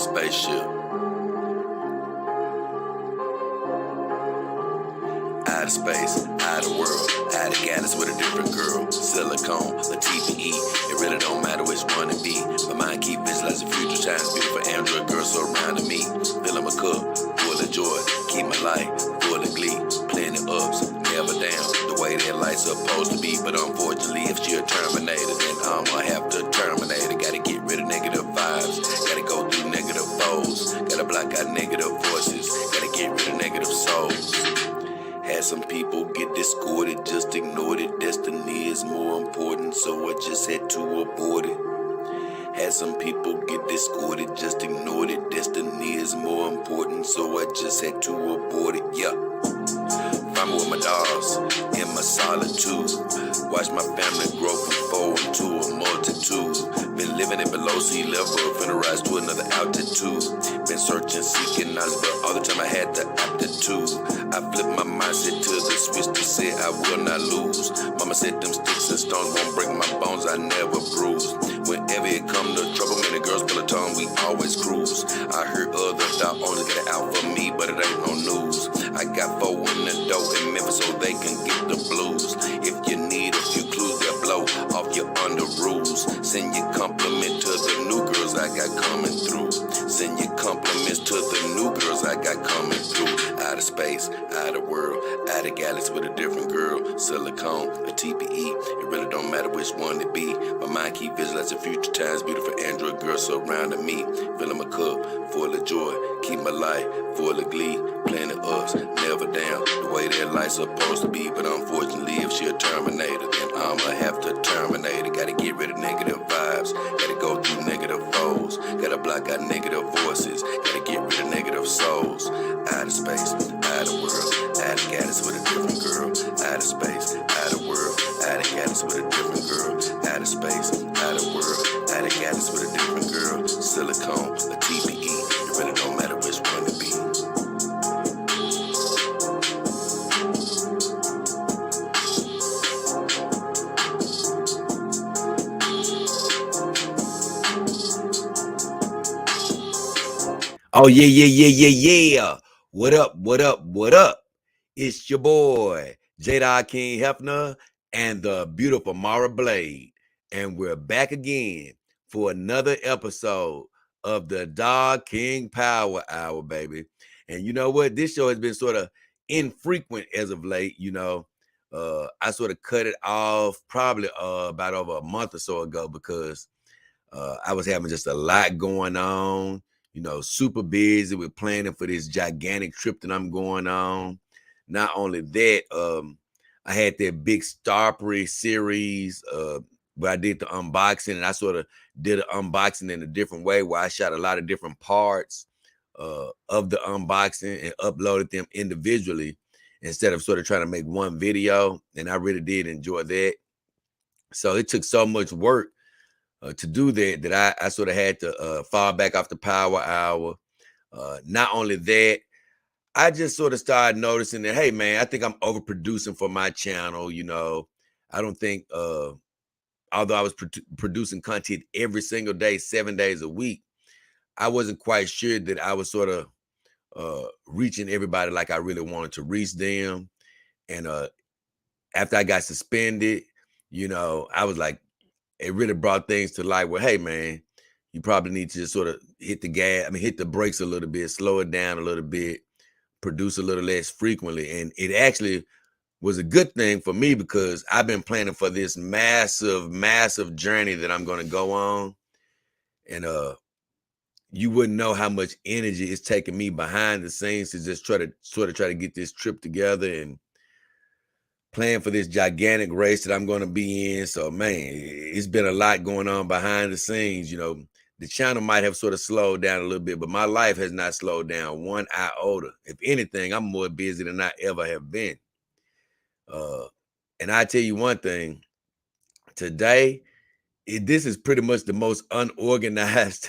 spaceship. Out of space, out of world, out of galaxy with a different girl. Silicone, a TPE, it really don't matter which one it be. My mind keep visualizing future times, beautiful Android girls surrounding me. Filling my cup, full of joy, keep my life full of glee. Plenty ups, never down, the way that life's supposed to be. But unfortunately, if she a Terminator, then I'ma have to terminate it. Gotta get rid of negative vibes, gotta go through negative foes, gotta block out negative voices, gotta get rid of negative souls. Had some people get discorded, just ignored it. Destiny is more important, so I just had to abort it. Had some people get discorded, just ignored it. Destiny is more important, so I just had to abort it. Yeah. Find me with my dogs in my solitude. Watch my family grow from 4 into a multitude. Been living it below sea level, finna rise to another altitude. Been searching, seeking knowledge, but all the time I had the aptitude. I flipped my mindset to the switch to say I will not lose. Mama said them sticks and stones won't break my bones, I never bruise. Whenever it come to trouble, man, the girls pull a tongue, we always cruise. I heard other thought owners get it out for me, but it ain't no news. I got 4 in the dough in Memphis so they can get the blues. If you need a few clues, they'll blow off your under rules. Send your compliment to the new girls I got coming through. Send your compliments to the new girls I got coming through. Out of space, out of world, out of galaxy with a different girl. Silicone, a TPE, it really don't matter which one it be. My mind keep visualizing future times, beautiful Android girls surrounding me. Filling my cup, full of joy, keep my life full of glee. Plenty ups, never down, the way that life's supposed to be. But unfortunately, if she a Terminator, then I'ma have to terminate it. Gotta get rid of negative vibes, gotta go through negative foes, gotta block out negative voices, gotta get rid of negative souls. Out of space, out of world, out of galaxy with a different girl. Out of space, out of world, out of galaxy with a different girl. Out of space, out of world, out of galaxy with a different girl. Silicone, a TPE, it really don't matter which one it be. Oh, yeah. What up? It's your boy, JayDollKingHefner and the beautiful Mara Blade. And we're back again for another episode of the Dog King Power Hour, baby. And you know what? This show has been sort of infrequent as of late, you know. I sort of cut it off probably about over a month or so ago because I was having just a lot going on. You know, super busy with planning for this gigantic trip that I'm going on. Not only that, I had that big Starbury series where I did the unboxing, and I sort of did an unboxing in a different way where I shot a lot of different parts of the unboxing and uploaded them individually instead of sort of trying to make one video. And I really did enjoy that. So it took so much work to do that I sort of had to fall back off the power hour. Not only that, I just sort of started noticing that, hey, man, I think I'm overproducing for my channel. You know, I don't think, although I was producing content every single day, 7 days a week, I wasn't quite sure that I was sort of reaching everybody like I really wanted to reach them. And after I got suspended, you know, I was like, it really brought things to light where, hey, man, you probably need to just sort of hit the brakes a little bit, slow it down a little bit, produce a little less frequently. And it actually was a good thing for me because I've been planning for this massive journey that I'm going to go on. And you wouldn't know how much energy it's taking me behind the scenes to just try to get this trip together and plan for this gigantic race that I'm going to be in. So, man, it's been a lot going on behind the scenes. You know, the channel might have sort of slowed down a little bit, but my life has not slowed down one iota. If anything, I'm more busy than I ever have been. And I tell you one thing, today, this is pretty much the most unorganized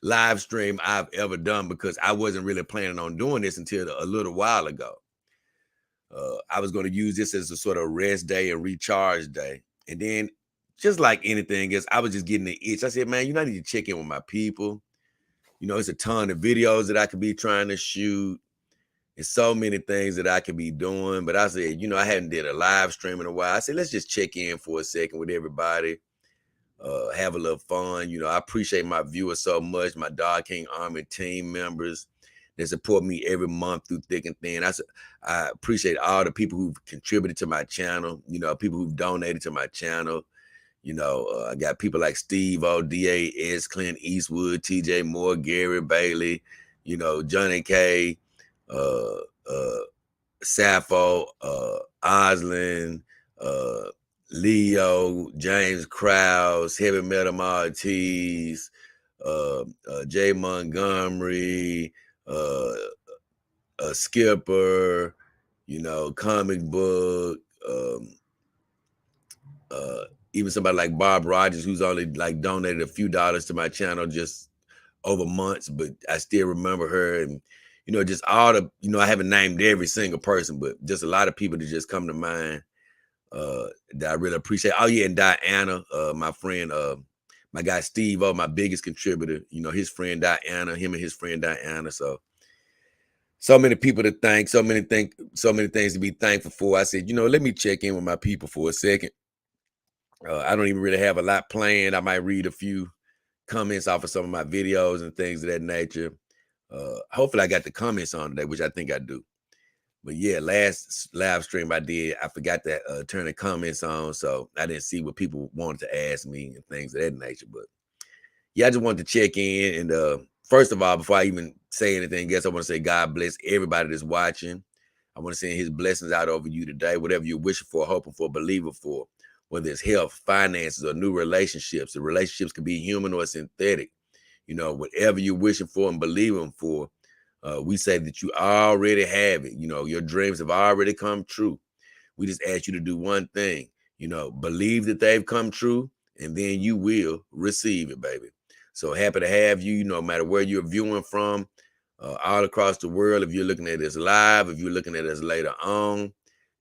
live stream I've ever done because I wasn't really planning on doing this until a little while ago. I was going to use this as a sort of rest day and recharge day. And then just like anything else, I was just getting the itch. I said, man, I need to check in with my people. It's a ton of videos that I could be trying to shoot. It's so many things that I could be doing. But I said, I hadn't did a live stream in a while. I said, let's just check in for a second with everybody. Have a little fun. I appreciate my viewers so much, my Dog King Army team members that support me every month through thick and thin. I appreciate all the people who've contributed to my channel, people who've donated to my channel. I got people like Steve O, D.A.S., Clint Eastwood, TJ Moore, Gary Bailey, Johnny K, uh, uh, Sappho, Oslin, Leo, James Krause, Heavy Metal Martiz, Jay Montgomery, Skipper, comic book, even somebody like Bob Rogers, who's only like donated a few dollars to my channel just over months, but I still remember her. And just all the, I haven't named every single person, but just a lot of people that just come to mind that I really appreciate. Oh yeah, and Diana, my friend, my guy Steve O, my biggest contributor, his friend Diana, him and his friend Diana. So many people to thank, so many things to be thankful for. I said, let me check in with my people for a second. I don't even really have a lot planned. I might read a few comments off of some of my videos and things of that nature. Hopefully I got the comments on today, which I think I do. But yeah, last live stream I did, I forgot to turn the comments on, so I didn't see what people wanted to ask me and things of that nature. But yeah, I just wanted to check in. And first of all, before I even say anything else, I want to say God bless everybody that's watching. I want to send his blessings out over you today, whatever you're wishing for, hoping for, believing for, whether it's health, finances, or new relationships. The relationships can be human or synthetic. Whatever you're wishing for and believing for, we say that you already have it. Your dreams have already come true. We just ask you to do one thing, believe that they've come true, and then you will receive it, baby. So happy to have you, no matter where you're viewing from, all across the world. If you're looking at this live, if you're looking at us later on,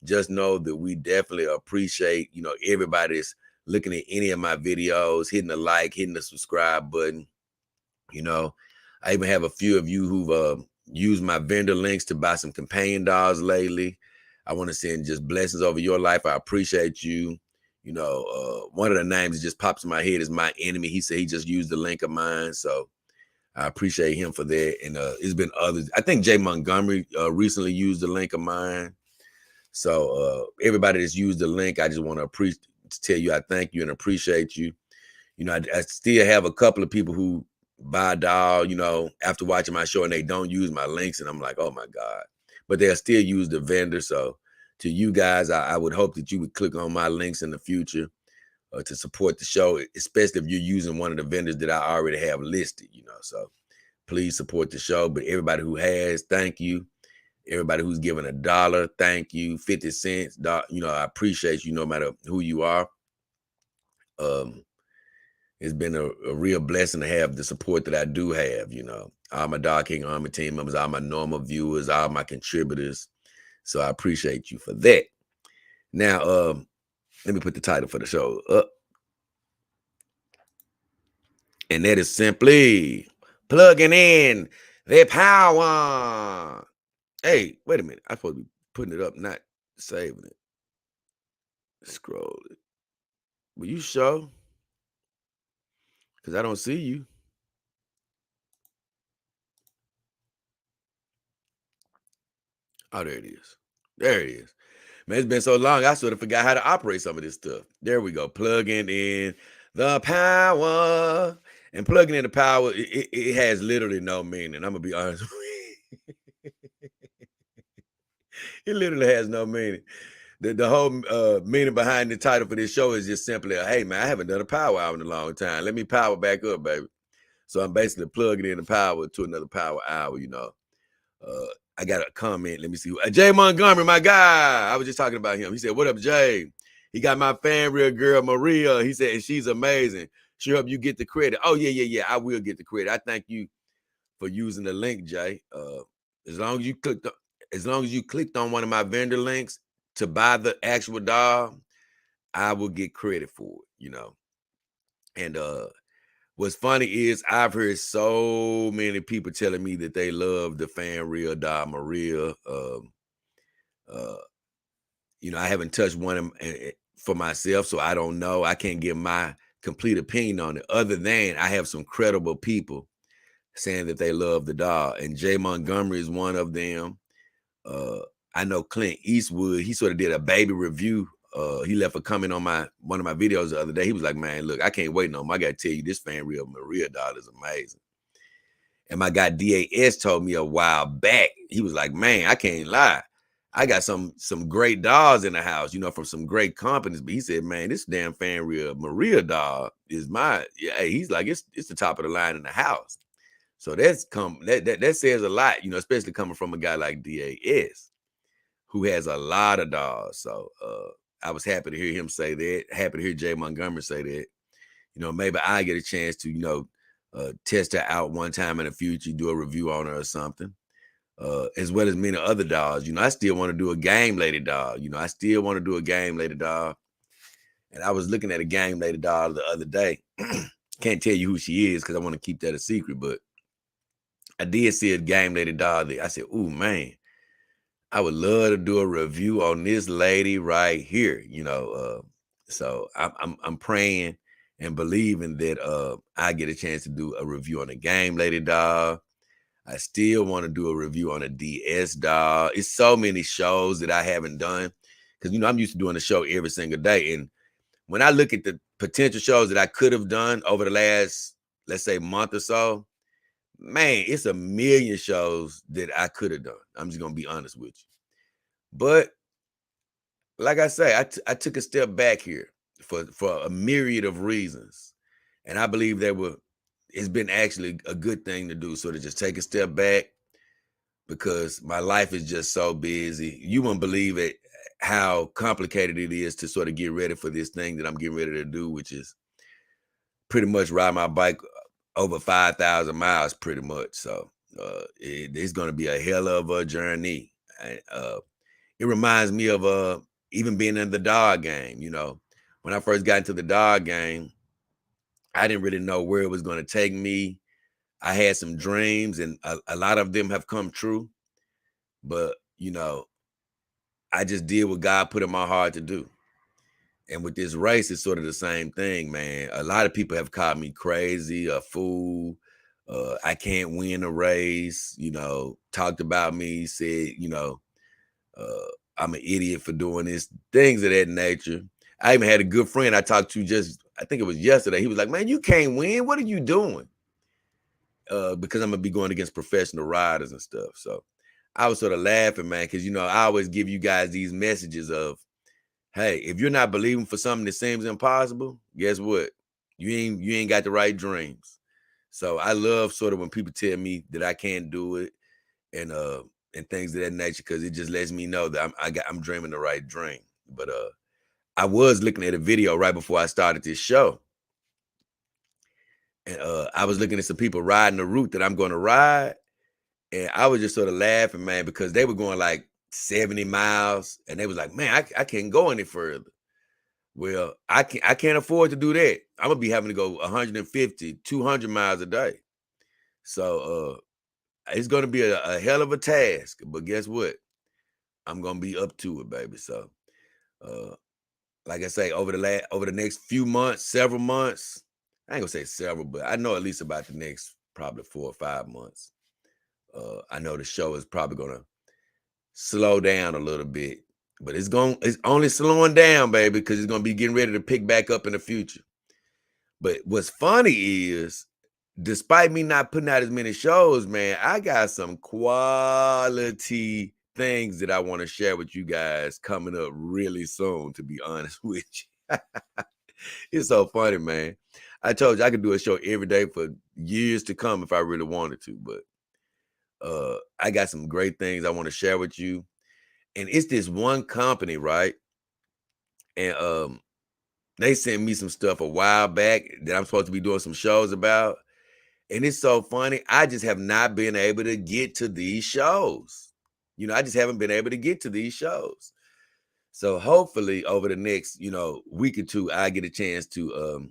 just know that we definitely appreciate, everybody that's looking at any of my videos, hitting the like, hitting the subscribe button. I even have a few of you who've used my vendor links to buy some companion dogs lately. I want to send just blessings over your life. I appreciate you. One of the names that just pops in my head is My Enemy. He said he just used the link of mine. So I appreciate him for that. And it's been others. I think Jay Montgomery recently used the link of mine. So everybody that's used the link, I just want to tell you I thank you and appreciate you. I still have a couple of people who buy a doll, after watching my show, and they don't use my links. And I'm like, oh my God. But they'll still use the vendor. So to you guys, I would hope that you would click on my links in the future to support the show, especially if you're using one of the vendors that I already have listed, So please support the show. But everybody who has, thank you. Everybody who's given $1, thank you. 50 cents, I appreciate you no matter who you are. It's been a real blessing to have the support that I do have, all my Dog King Army team members, all my normal viewers, all my contributors. So I appreciate you for that. Now, let me put the title for the show up. And that is simply plugging in the power. Hey, wait a minute. I'm supposed to be putting it up, not saving it. Scroll it. Will you show? Because I don't see you. Oh, there it is. There it is. Man, it's been so long, I sort of forgot how to operate some of this stuff. There we go. Plugging in the power. And plugging in the power, it has literally no meaning. I'm going to be honest with you. It literally has no meaning. The whole meaning behind the title for this show is just simply, hey, man, I haven't done a power hour in a long time. Let me power back up, baby. So I'm basically plugging in the power to another power hour, I got a comment. Let me see. Jay Montgomery, my guy. I was just talking about him. He said, what up, Jay? He got my fan real girl, Maria. He said, she's amazing. She help you get the credit. Oh, yeah. I will get the credit. I thank you for using the link, Jay. As long as you clicked on one of my vendor links to buy the actual doll, I will get credit for it, And What's funny is I've heard so many people telling me that they love the fan real dog Maria. Uh, I haven't touched one for myself, so I don't know. I can't give my complete opinion on it, other than I have some credible people saying that they love the dog, and Jay Montgomery is one of them. Uh, I know Clint Eastwood. He sort of did a baby review. He left a comment on one of my videos the other day. He was like, "Man, look, I can't wait no more. I got to tell you, this fan real Maria dog is amazing." And my guy DAS told me a while back, he was like, "Man, I can't lie. I got some great dogs in the house, from some great companies." But he said, "Man, this damn fan real Maria dog is yeah." He's like, it's the top of the line in the house. So that says a lot, especially coming from a guy like DAS, who has a lot of dogs. So I was happy to hear him say that. Happy to hear Jay Montgomery say that. Maybe I get a chance to, test her out one time in the future, do a review on her or something. As well as many other dogs. I still want to do a game lady dog. I still want to do a game lady dog. And I was looking at a game lady dog the other day. Can't tell you who she is because I want to keep that a secret, but I did see a game lady dog that I said, "Ooh, man, I would love to do a review on this lady right here." So I'm praying and believing that I get a chance to do a review on a game lady dog. I still want to do a review on a DS dog. It's so many shows that I haven't done because I'm used to doing a show every single day. And when I look at the potential shows that I could have done over the last, let's say, month or so, man, it's a million shows that I could have done. I'm just gonna be honest with you. But like I say, I took a step back here for a myriad of reasons, and I believe it's been actually a good thing to do. So to just take a step back, because my life is just so busy. You wouldn't believe it, how complicated it is to sort of get ready for this thing that I'm getting ready to do, which is pretty much ride my bike over 5,000 miles pretty much. So it's going to be a hell of a journey. It reminds me of even being in the dog game. When I first got into the dog game, I didn't really know where it was going to take me. I had some dreams, and a lot of them have come true. But, I just did what God put in my heart to do. And with this race, it's sort of the same thing, man. A lot of people have called me crazy, a fool. I can't win a race, talked about me, said, I'm an idiot for doing this, things of that nature. I even had a good friend I talked to I think it was yesterday. He was like, "Man, you can't win. What are you doing?" Because I'm going to be going against professional riders and stuff. So I was sort of laughing, man, because, I always give you guys these messages of, hey, if you're not believing for something that seems impossible, guess what? You ain't got the right dreams. So I love sort of when people tell me that I can't do it and things of that nature, because it just lets me know that I'm dreaming the right dream. But I was looking at a video right before I started this show, and I was looking at some people riding the route that I'm going to ride, and I was just sort of laughing, man, because they were going like 70 miles, and they was like, "Man, I can't go any further." Well, I can't afford to do that. I'm gonna be having to go 150, 200 miles a day. So it's gonna be a hell of a task. But guess what? I'm gonna be up to it, baby. So uh like I say, over the next few months, several months, I ain't gonna say several, but I know at least about the next probably 4 or 5 months. I know the show is probably gonna slow down a little bit, but it's only slowing down, baby, because it's gonna be getting ready to pick back up in the future. But what's funny is, despite me not putting out as many shows, man, I got some quality things that I want to share with you guys coming up really soon, to be honest with you. It's so funny, man. I told you I could do a show every day for years to come if I really wanted to, but I got some great things I want to share with you. And it's this one company, right? And they sent me some stuff a while back that I'm supposed to be doing some shows about. And it's so funny. I just have not been able to get to these shows. I just haven't been able to get to these shows. So hopefully over the next, week or two, I get a chance to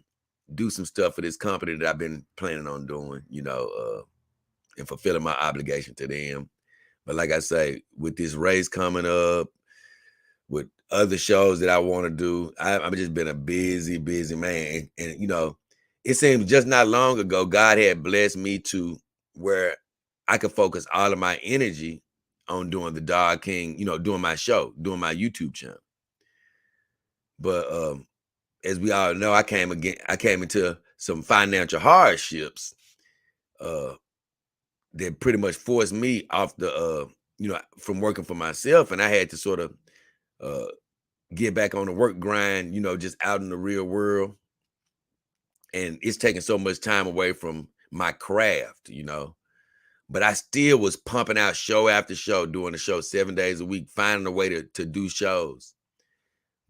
do some stuff for this company that I've been planning on doing, and fulfilling my obligation to them. But like I say, with this race coming up, with other shows that I want to do, I've just been a busy, busy man. And it seems just not long ago, God had blessed me to where I could focus all of my energy on doing the Dog King, doing my show, doing my YouTube channel. But as we all know, I came into some financial hardships that pretty much forced me off the from working for myself, and I had to sort of uh get back on the work grind, just out in the real world. And it's taking so much time away from my craft, but I still was pumping out show after show, doing the show 7 days a week, finding a way to do shows.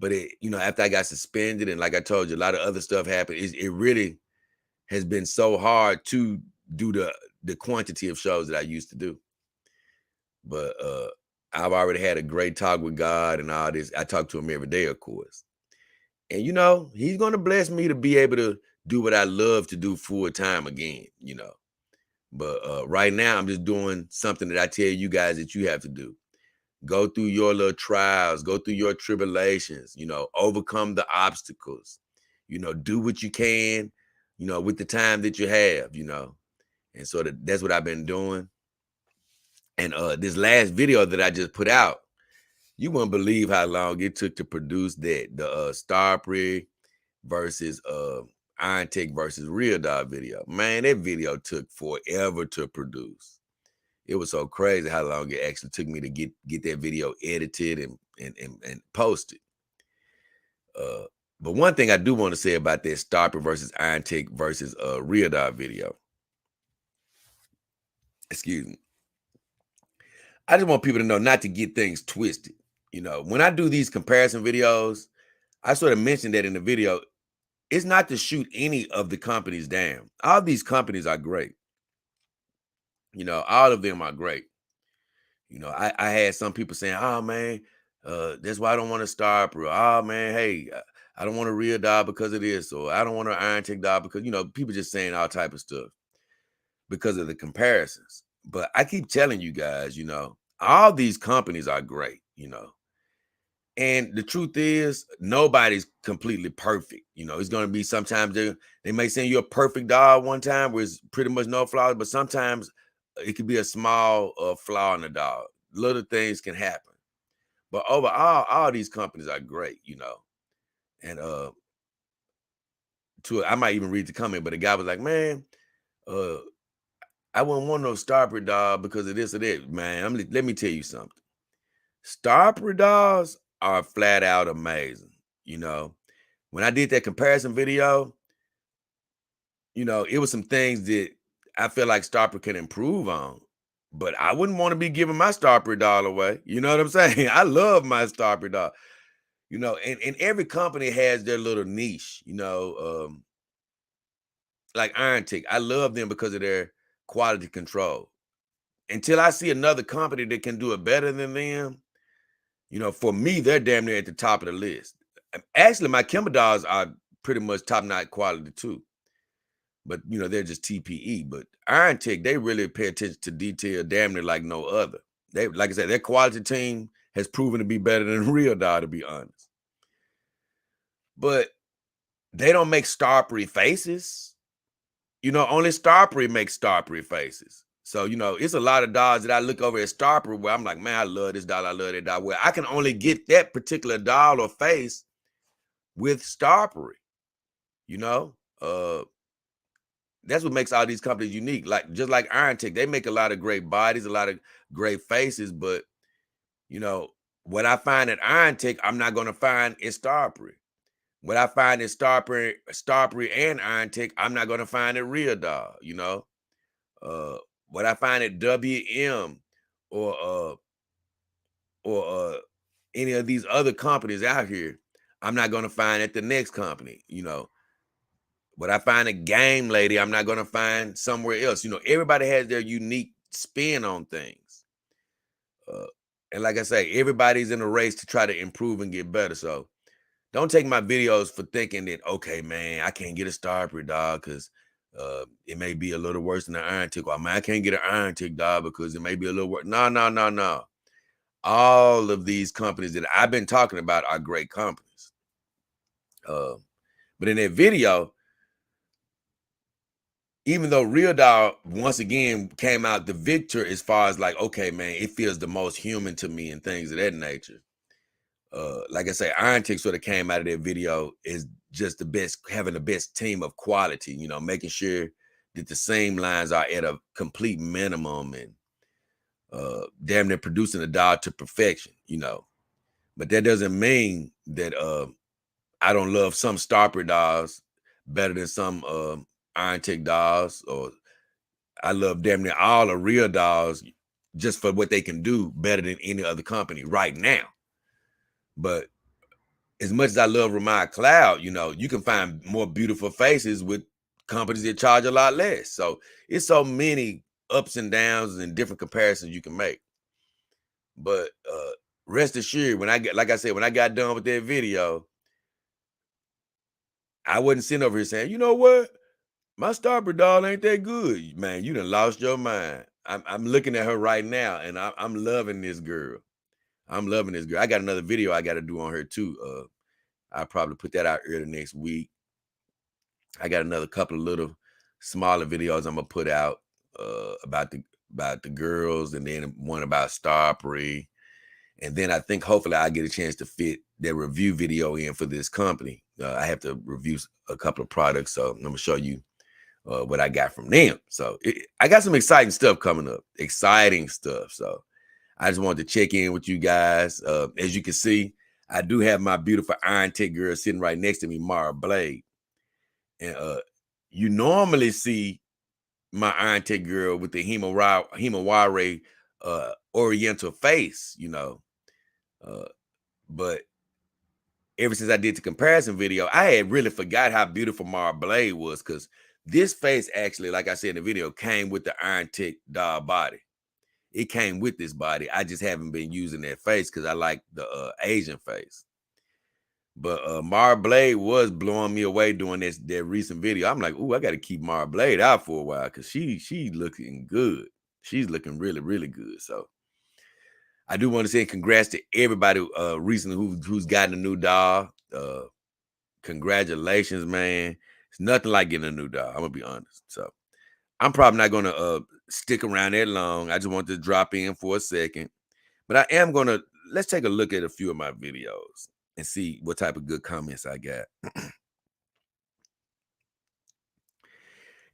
But after I got suspended, and like I told you, a lot of other stuff happened, it really has been so hard to do the quantity of shows that I used to do. But I've already had a great talk with God and all this. I talk to him every day, of course. And he's going to bless me to be able to do what I love to do full time again, But right now I'm just doing something that I tell you guys that you have to do. Go through your little trials, go through your tribulations, overcome the obstacles, do what you can, with the time that you have, And so that's what I've been doing. And this last video that I just put out, you wouldn't believe how long it took to produce that. The Starprey versus Iron Tech versus Real Dog video. Man, that video took forever to produce. It was so crazy how long it actually took me to get that video edited and posted. But one thing I do want to say about that Starprey versus Iron Tech versus Real Dog video. Excuse me. I just want people to know not to get things twisted. When I do these comparison videos, I sort of mentioned that in the video. It's not to shoot any of the companies down. All these companies are great. All of them are great. I had some people saying, "Oh man, that's why I don't want to Starprey. Oh man, hey, I don't want a Real Dog because of this, or I don't want an Iron Tech Dog because people just saying all type of stuff because of the comparisons." But I keep telling you guys, all these companies are great. And the truth is, nobody's completely perfect. It's going to be sometimes they may send you a perfect dog one time where it's pretty much no flaws, but sometimes it could be a small flaw in the dog. Little things can happen. But overall, all these companies are great, And I might even read the comment, but the guy was like, "Man, I wouldn't want no Starprey dog because of this or that." Man, let me tell you something. Starprey dogs are flat out amazing. When I did that comparison video, it was some things that I feel like Starprey can improve on, but I wouldn't want to be giving my Starprey dog away. You know what I'm saying? I love my Starprey dog. And every company has their little niche. Like Iron Tech, I love them because of their quality control. Until I see another company that can do it better than them, for me, they're damn near at the top of the list. Actually, my Kimber dogs are pretty much top-notch quality too. But, they're just TPE. But Iron Tech, they really pay attention to detail damn near like no other. They, like I said, their quality team has proven to be better than Real Dog, to be honest. But they don't make Starprey faces. Only Starprey makes Starprey faces. So, it's a lot of dogs that I look over at Starprey where I'm like, man, I love this dog. I love that dog. Where I can only get that particular dog or face with Starprey. That's what makes all these companies unique. Like just like Iron Tech, they make a lot of great bodies, a lot of great faces. But what I find at Iron Tech, I'm not going to find in Starprey. What I find in Starprey and Iron Tech, I'm not going to find at Real Dog. What I find at WM or any of these other companies out here, I'm not going to find at the next company. What I find at Game Lady, I'm not going to find somewhere else. Everybody has their unique spin on things. And like I say, everybody's in a race to try to improve and get better. So don't take my videos for thinking that, okay, man, I can't get a starter, dog, because it may be a little worse than an iron tick. Or, man, I can't get an iron tick, dog, because it may be a little worse. No, no, no, no. All of these companies that I've been talking about are great companies. But in that video, even though Real Dog once again came out the victor as far as like, okay, man, it feels the most human to me and things of that nature. Like I say, Iron Tick sort of came out of that video is just the best, having the best team of quality, you know, making sure that the same lines are at a complete minimum and damn near producing a dog to perfection, you know. But that doesn't mean that I don't love some Starper dolls better than some Iron Tick dolls, or I love damn near all the Real dolls just for what they can do better than any other company right now. But as much as I love Ramai Cloud, you know, you can find more beautiful faces with companies that charge a lot less. So it's so many ups and downs and different comparisons you can make. But rest assured, when I get, like I said, when I got done with that video, I wasn't sitting over here saying, you know what? My Starper doll ain't that good. Man, you done lost your mind. I'm looking at her right now and I'm loving this girl. I'm loving this girl. I got another video I got to do on her too. I'll probably put that out early next week. I got another couple of little smaller videos I'm gonna put out about the girls, and then one about Starpree. And then I think hopefully I get a chance to fit their review video in for this company. I have to review a couple of products, so I'm gonna show you what I got from them. So I got some exciting stuff coming up, exciting stuff. So I just wanted to check in with you guys. As you can see, I do have my beautiful Iron Tick girl sitting right next to me, Mara Blade. And you normally see my Iron Tick girl with the Himawari Oriental face, you know. But ever since I did the comparison video, I had really forgot how beautiful Mara Blade was, because this face actually, like I said in the video, came with the Iron Tick doll body. It came with this body. I just haven't been using that face because I like the Asian face. But Mara Blade was blowing me away doing that recent video. I'm like, ooh, I got to keep Mara Blade out for a while because she looking good. She's looking really, really good. So I do want to say congrats to everybody recently who's gotten a new doll. Congratulations, man. It's nothing like getting a new doll. I'm gonna be honest. So I'm probably not gonna stick around that long. I just wanted to drop in for a second. But I am gonna, let's take a look at a few of my videos and see what type of good comments I got.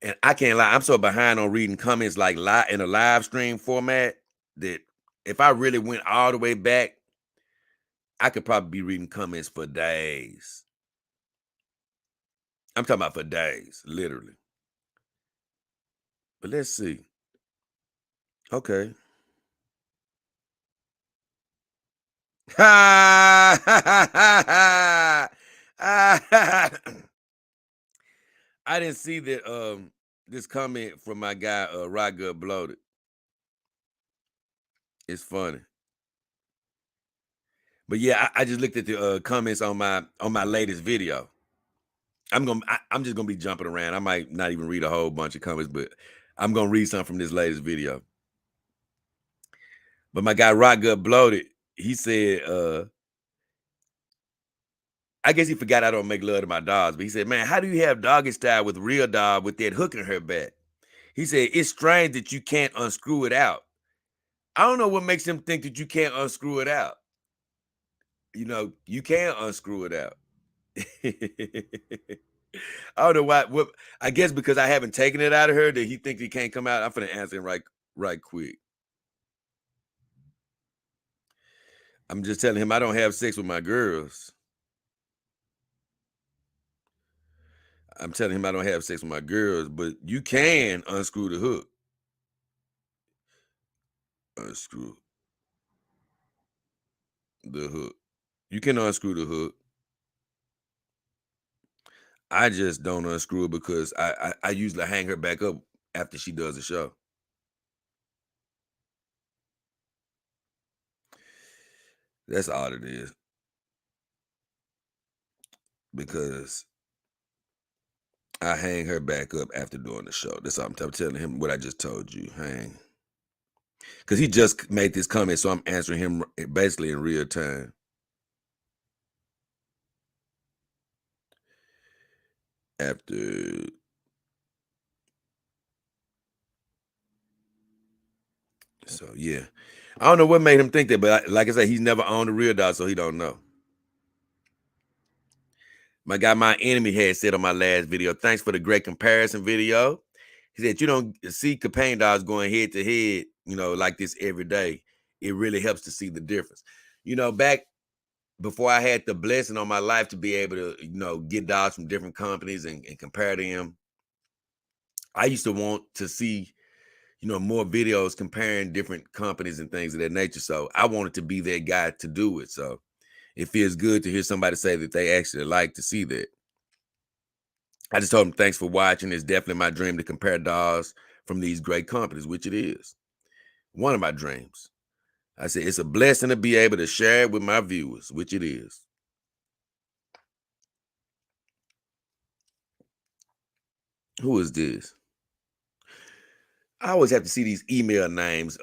And I can't lie, I'm so behind on reading comments like live in a live stream format that if I really went all the way back, I could probably be reading comments for days. I'm talking about for days, literally. But let's see. Okay. I didn't see that this comment from my guy Rod Good Bloated. It's funny. But yeah, I just looked at the comments on my latest video. I'm just gonna be jumping around. I might not even read a whole bunch of comments, but I'm gonna read some from this latest video. But my guy Rock Gut Bloated, he said, I guess he forgot I don't make love to my dogs, but he said, man, how do you have doggy style with Real Dog with that hook in her back? He said, it's strange that you can't unscrew it out. I don't know what makes him think that you can't unscrew it out. You know, you can unscrew it out. I don't know why. What, I guess because I haven't taken it out of her that he thinks he can't come out. I'm gonna answer him right quick. I'm just telling him I don't have sex with my girls. I'm telling him I don't have sex with my girls, but you can unscrew the hook. Unscrew the hook. You can unscrew the hook. I just don't unscrew it because I usually hang her back up after she does the show. That's all it is. because I hang her back up after doing the show. That's all I'm telling him what I just told you. Hang. Because he just made this comment, so I'm answering him basically in real time. After. So, yeah. I don't know what made him think that, but like I said, he's never owned a real dog, so he don't know. My guy, my enemy had said on my last video, thanks for the great comparison video. He said, you don't see companion dogs going head to head, like this every day. It really helps to see the difference. Back before I had the blessing on my life to be able to, get dogs from different companies and compare them, I used to want to see, more videos comparing different companies and things of that nature. So I wanted to be that guy to do it. So it feels good to hear somebody say that they actually like to see that. I just told him, thanks for watching. It's definitely my dream to compare dogs from these great companies, which it is. One of my dreams. I said, it's a blessing to be able to share it with my viewers, which it is. Who is this? I always have to see these email names.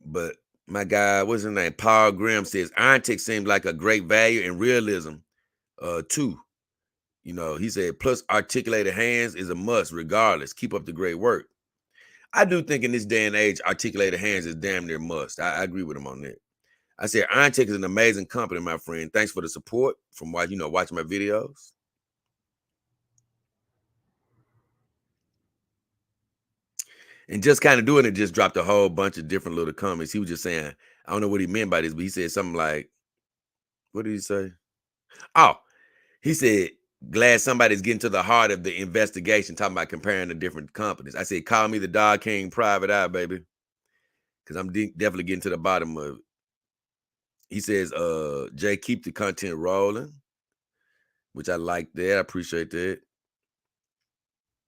But my guy, what's his name? Paul Graham says, Iron Tech seems like a great value and realism, too. He said, plus articulated hands is a must regardless. Keep up the great work. I do think in this day and age, articulated hands is damn near must. I agree with him on that. I said, Iron Tech is an amazing company, my friend. Thanks for the support from watching my videos. And just kind of doing it, just dropped a whole bunch of different little comments. He was just saying, I don't know what he meant by this, but he said something like, what did he say? Oh, he said, glad somebody's getting to the heart of the investigation, talking about comparing the different companies. I said, call me the Dog King Private Eye, baby. Because I'm definitely getting to the bottom of it. He says, Jay, keep the content rolling, which I like that. I appreciate that.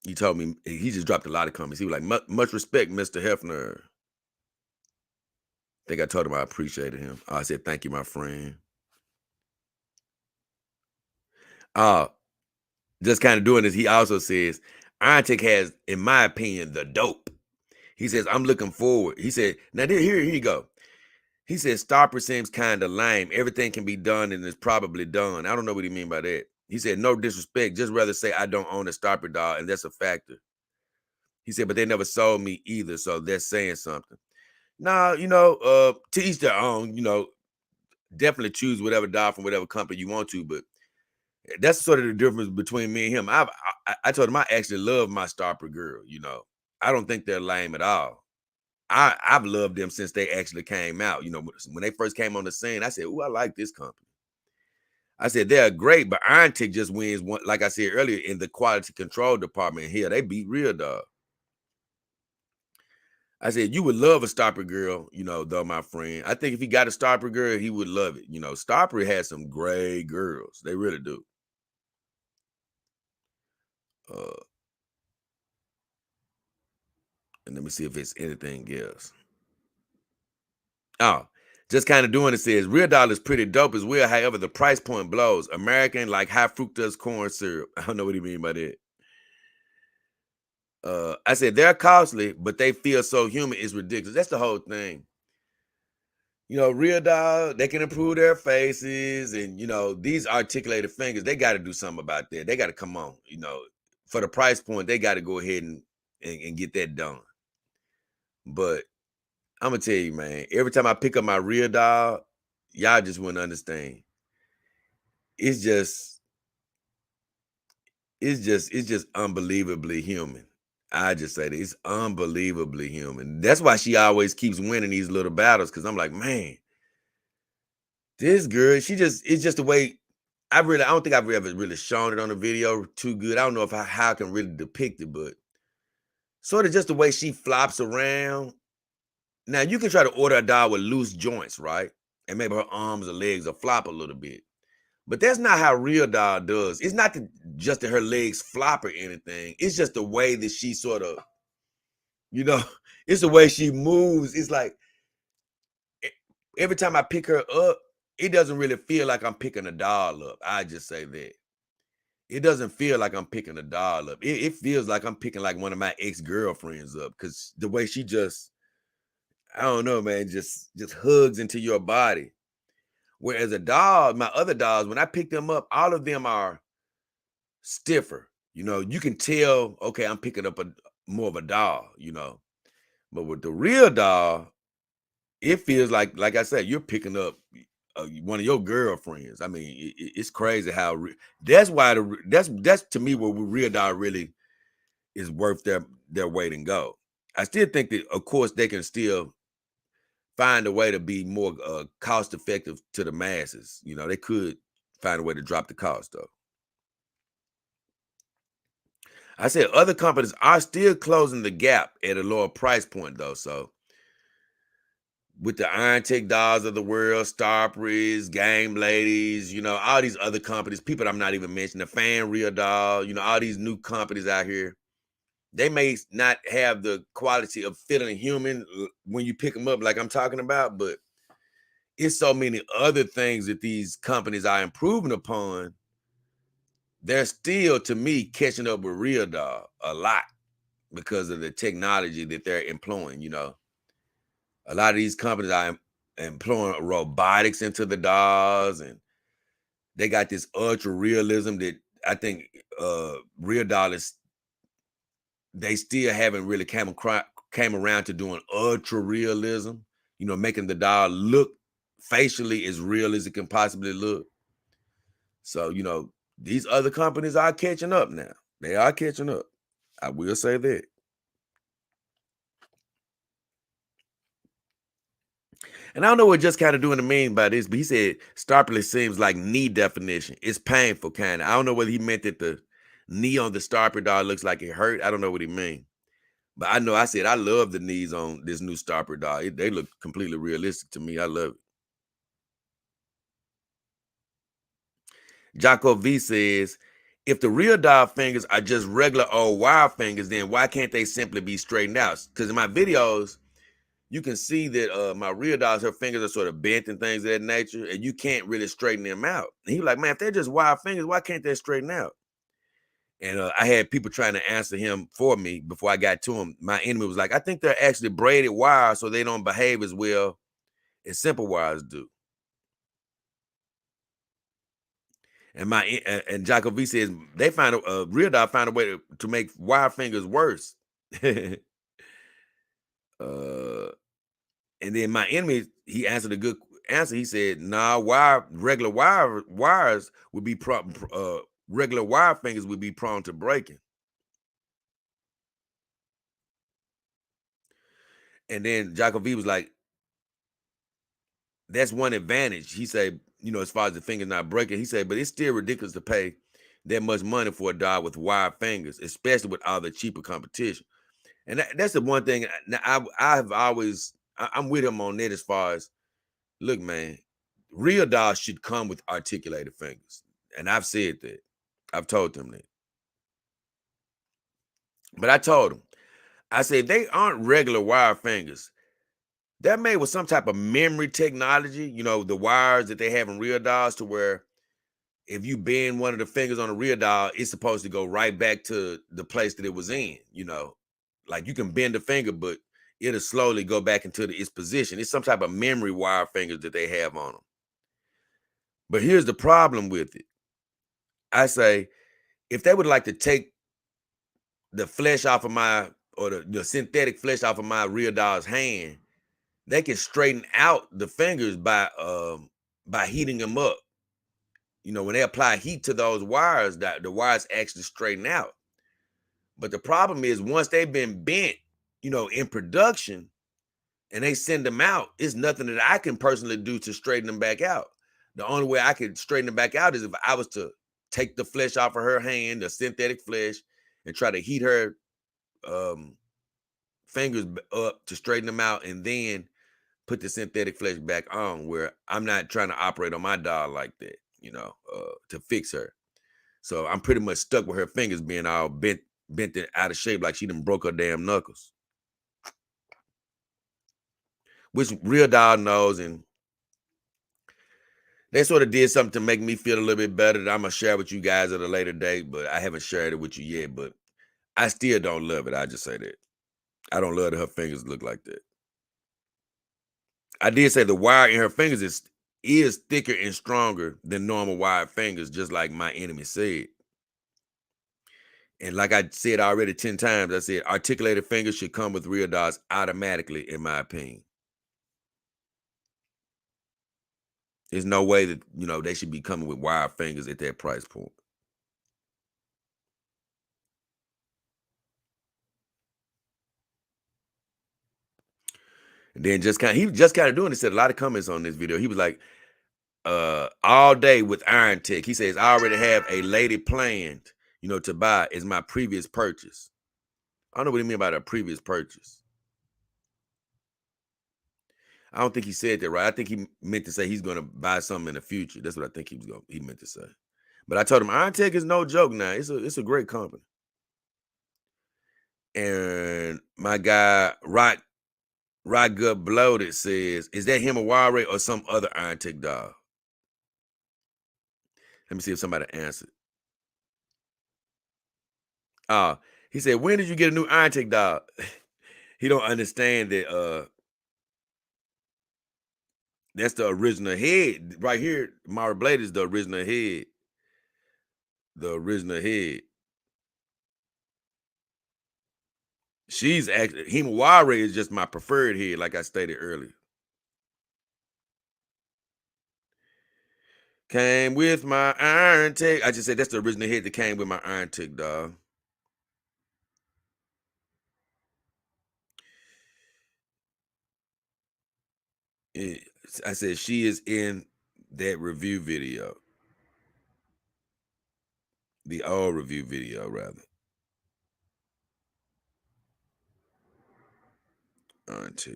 He told me, he just dropped a lot of comments. He was like, much respect, Mr. Hefner. I think I told him I appreciated him. I said, thank you, my friend. Just kind of doing this, he also says, Iron Tech has, in my opinion, the dope. He says, I'm looking forward. He said, now here you go. He says, Stopper seems kind of lame. Everything can be done and it's probably done. I don't know what he mean by that. He said, no disrespect, just rather say I don't own a Stopper dog, and that's a factor. He said, but they never sold me either, so that's saying something. Now, to each their own, definitely choose whatever dog from whatever company you want to, but that's sort of the difference between me and him. I told him I actually love my Stopper girl, I don't think they're lame at all. I've loved them since they actually came out. When they first came on the scene, I said, "Ooh, I like this company." I said they're great, but Iron Tech just wins one, like I said earlier, in the quality control department. Here, they beat Real Dog. I said, you would love a Stopper girl, though, my friend. I think if he got a Stopper girl, he would love it. Stopper has some great girls. They really do. And let me see if it's anything else. Oh, just kind of doing it says, Real Dog is pretty dope as well. However, the price point blows. American, like high fructose corn syrup. I don't know what he mean by that. I said, they're costly, but they feel so human. It's ridiculous. That's the whole thing. Real Dog, they can improve their faces. And, these articulated fingers, they got to do something about that. They got to come on. For the price point, they got to go ahead and get that done. But I'm going to tell you, man, every time I pick up my Real Dog, y'all just wouldn't understand. It's just unbelievably human. I just say that it's unbelievably human. That's why she always keeps winning these little battles, because I'm like, man, this girl, it's just the way I don't think I've ever really shown it on a video too good. I don't know how I can really depict it, but sort of just the way she flops around. Now you can try to order a dog with loose joints, right? And maybe her arms or legs will flop a little bit. But that's not how Real Dog does. It's not just that her legs flop or anything. It's just the way that she sort of, it's the way she moves. It's like every time I pick her up, it doesn't really feel like I'm picking a doll up. I just say that. it doesn't feel like I'm picking a doll up. It feels like I'm picking like one of my ex-girlfriends up, because the way she just, I don't know, man, just hugs into your body. Whereas a doll, my other dolls, when I pick them up, all of them are stiffer. You can tell, okay, I'm picking up a more of a doll, But with the real doll, it feels like I said, you're picking up one of your girlfriends. I mean, it's crazy how that's why that's to me where real doll really is worth their weight and go. I still think that, of course, they can still find a way to be more cost effective to the masses. They could find a way to drop the cost though. I said other companies are still closing the gap at a lower price point though. So with the Iron Tech Dolls of the world, Starpress, Game Ladies, all these other companies, people that I'm not even mentioning, the Fan Real Doll, all these new companies out here, they may not have the quality of feeling human when you pick them up like I'm talking about, but it's so many other things that these companies are improving upon. They're still, to me, catching up with Real Doll a lot because of the technology that they're employing. A lot of these companies are employing robotics into the dolls, and they got this ultra realism that I think Real Doll is, they still haven't really came around to doing ultra realism, making the doll look facially as real as it can possibly look. So, these other companies are catching up now. They are catching up. I will say that. And I don't know what just kind of doing the mean by this, but he said Starpless seems like knee definition. It's painful, kind of. I don't know whether he meant that the knee on the Starper doll looks like it hurt. I don't know what he mean. But I know I said I love the knees on this new Starper doll. They look completely realistic to me. I love it. Jocko V says, if the real doll fingers are just regular old wire fingers, then why can't they simply be straightened out? Because in my videos, you can see that my real dolls, her fingers are sort of bent and things of that nature, and you can't really straighten them out. And he was like, man, if they're just wire fingers, why can't they straighten out? And I had people trying to answer him for me before I got to him. My enemy was like, I think they're actually braided wires so they don't behave as well as simple wires do. And Jocko V says they find a real doll found a way to make wire fingers worse. And then my enemy, he answered a good answer. He said, "Nah, regular wires would be regular wire fingers would be prone to breaking." And then Jocko V was like, "That's one advantage." He said, as far as the fingers not breaking, he said, but it's still ridiculous to pay that much money for a doll with wire fingers, especially with all the cheaper competition. And that's the one thing I've always, I'm with him on that as far as, look, man, real dolls should come with articulated fingers. And I've said that. I've told them that. But I told them, I said, they aren't regular wire fingers. They're made with some type of memory technology, the wires that they have in real dolls, to where if you bend one of the fingers on a real doll, it's supposed to go right back to the place that it was in, Like you can bend the finger, but it'll slowly go back into its position. It's some type of memory wire fingers that they have on them. But here's the problem with it. I say, if they would like to take the flesh off of or the synthetic flesh off of my real doll's hand, they can straighten out the fingers by heating them up. When they apply heat to those wires, that the wires actually straighten out. But the problem is, once they've been bent, in production, and they send them out, it's nothing that I can personally do to straighten them back out. The only way I could straighten them back out is if I was to take the flesh off of her hand, the synthetic flesh, and try to heat her fingers up to straighten them out, and then put the synthetic flesh back on, where I'm not trying to operate on my doll like that, to fix her. So I'm pretty much stuck with her fingers being all bent out of shape, like she done broke her damn knuckles. Which real doll knows, and They sort of did something to make me feel a little bit better that I'm gonna share with you guys at a later date, but I haven't shared it with you yet. But I still don't love it. I just say that. I don't love that her fingers look like that. I did say the wire in her fingers is thicker and stronger than normal wired fingers, just like my enemy said. And like I said already 10 times, I said articulated fingers should come with real dots automatically, in my opinion. There's no way that, they should be coming with wire fingers at that price point. And then he was just kind of doing it. Said a lot of comments on this video. He was like, all day with Iron Tech. He says, I already have a lady planned, to buy as my previous purchase. I don't know what he mean by a previous purchase. I don't think he said that right. I think he meant to say he's going to buy something in the future. That's what I think he meant to say. But I told him Iron Tech is no joke now. It's a great company. And my guy Rock Gut Bloated says, is that him, a Wire or some other Iron Tech dog? Let me see if somebody answered. He said, when did you get a new Iron Tech dog? He don't understand that that's the original head. Right here, Mara Blade is the original head. The original head. She's actually, Himawari is just my preferred head, like I stated earlier. Came with my Iron Tech. I just said that's the original head that came with my Iron Tech, dog. I said she is in that review video. The old review video, rather. Iron Tech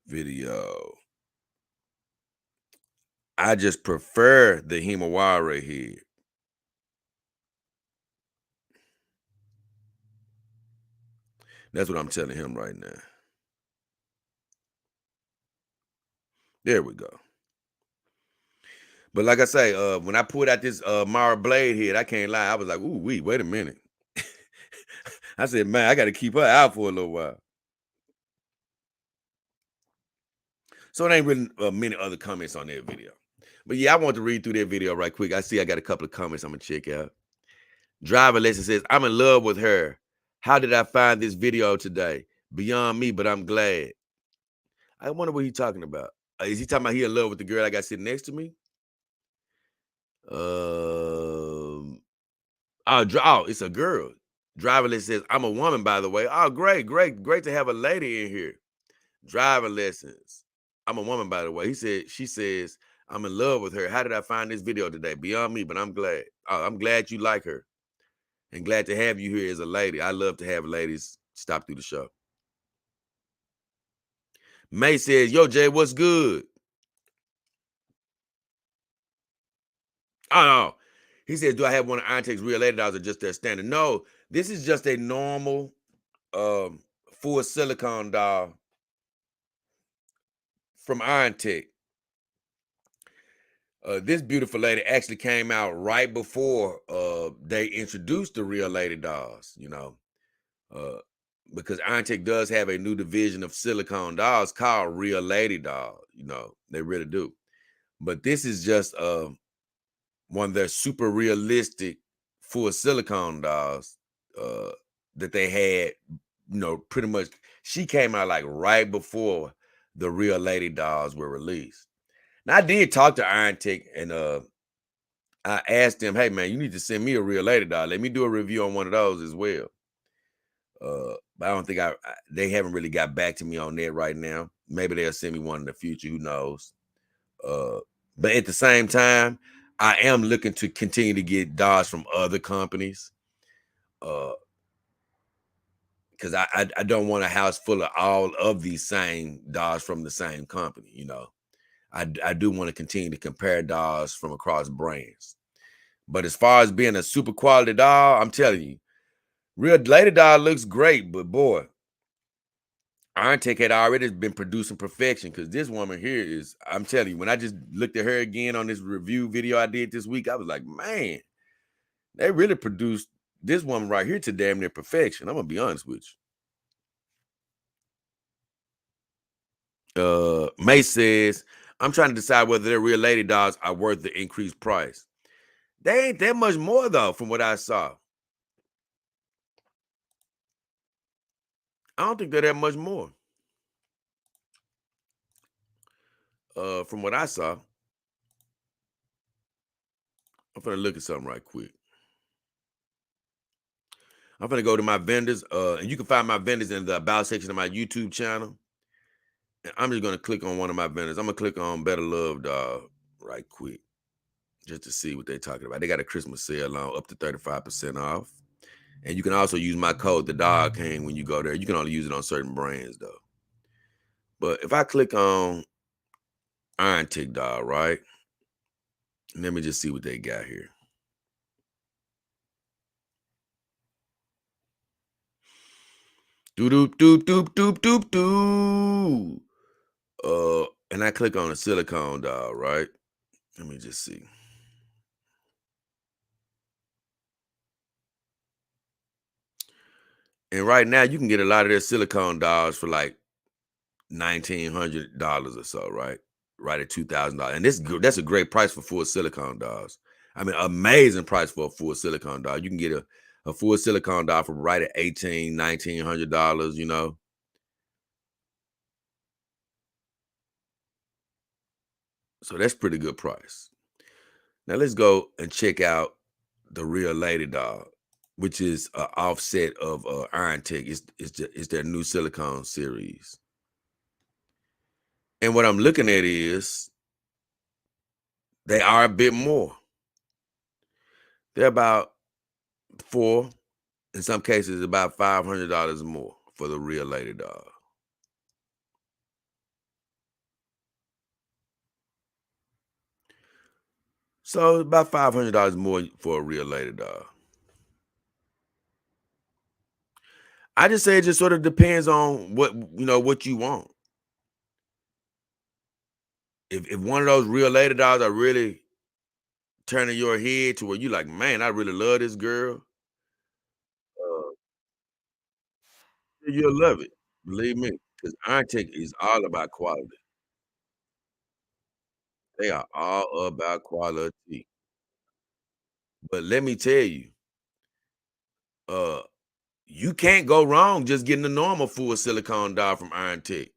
video. I just prefer the Himawari head. That's what I'm telling him right now. There we go. But like I say, when I pulled out this Mara Blade head, I can't lie. I was like, ooh, wait a minute. I said, man, I got to keep her out for a little while. So it ain't really many other comments on that video. But yeah, I want to read through that video right quick. I see I got a couple of comments I'm going to check out. Driver Lesson says, I'm in love with her. How did I find this video today? Beyond me, but I'm glad. I wonder what he's talking about. Is he talking about he in love with the girl I got sitting next to me? It's a girl. Driver Lesson says, I'm a woman, by the way. Oh, great to have a lady in here. Driver Lessons. I'm a woman, by the way. She says, I'm in love with her. How did I find this video today? Beyond me, but I'm glad. I'm glad you like her. And glad to have you here as a lady. I love to have ladies stop through the show. May says, yo, Jay, what's good? Oh, no. He says, do I have one of Iron Tech's real lady dolls or just their standard? No, this is just a normal full silicone doll from Iron Tech. This beautiful lady actually came out right before they introduced the real lady dolls, because Iron Tech does have a new division of silicone dolls called real lady doll. They really do. But this is just one of their super realistic full silicone dolls that they had, pretty much. She came out like right before the real lady dolls were released. Now I did talk to Iron Tech and I asked them, hey man, you need to send me a real lady doll. Let me do a review on one of those as well. But I don't think they haven't really got back to me on that right now. Maybe they'll send me one in the future, who knows. But at the same time, I am looking to continue to get dolls from other companies. Because I don't want a house full of all of these same dolls from the same company, I do want to continue to compare dolls from across brands. But as far as being a super quality doll, I'm telling you, real lady doll looks great, but boy, Iron Tech had already been producing perfection because this woman here is, I'm telling you, when I just looked at her again on this review video I did this week, I was like, man, they really produced this woman right here to damn near perfection. I'm gonna be honest with you. May says, I'm trying to decide whether their real lady dolls are worth the increased price. They ain't that much more though, from what I saw. I don't think they're that much more. From what I saw. I'm gonna look at something right quick. I'm gonna go to my vendors, and you can find my vendors in the about section of my YouTube channel. And I'm just gonna click on one of my vendors. I'm gonna click on Better Love Dog right quick, just to see what they're talking about. They got a Christmas sale on up to 35% off. And you can also use my code, the Dog King, when you go there. You can only use it on certain brands though. But if I click on Iron Tick Dog, right? Let me just see what they got here. Doop doop doop doop doop doop doo. And I click on a silicone doll, right? Let me just see. And right now, you can get a lot of their silicone dolls for like $1,900 or so, right? Right at $2,000, and that's a great price for full silicone dolls. I mean, amazing price for a full silicone doll. You can get a full silicone doll for right at $1,900. You know, so that's pretty good price. Now let's go and check out the Real Lady doll, which is an offset of Iron Tech. It's their new silicone series. And what I'm looking at is they are a bit more. They're about four, in some cases, about $500 more for the Real Lady doll. So about $500 more for a Real Lady doll. I just say it just sort of depends on what you want. If one of those Real Lady dolls are really turning your head to where you like, man, I really love this girl, uh, you'll love it. Believe me, because Iron Tech is all about quality. They are all about quality. But let me tell you, uh, you can't go wrong just getting the normal full silicone doll from Iron Tech.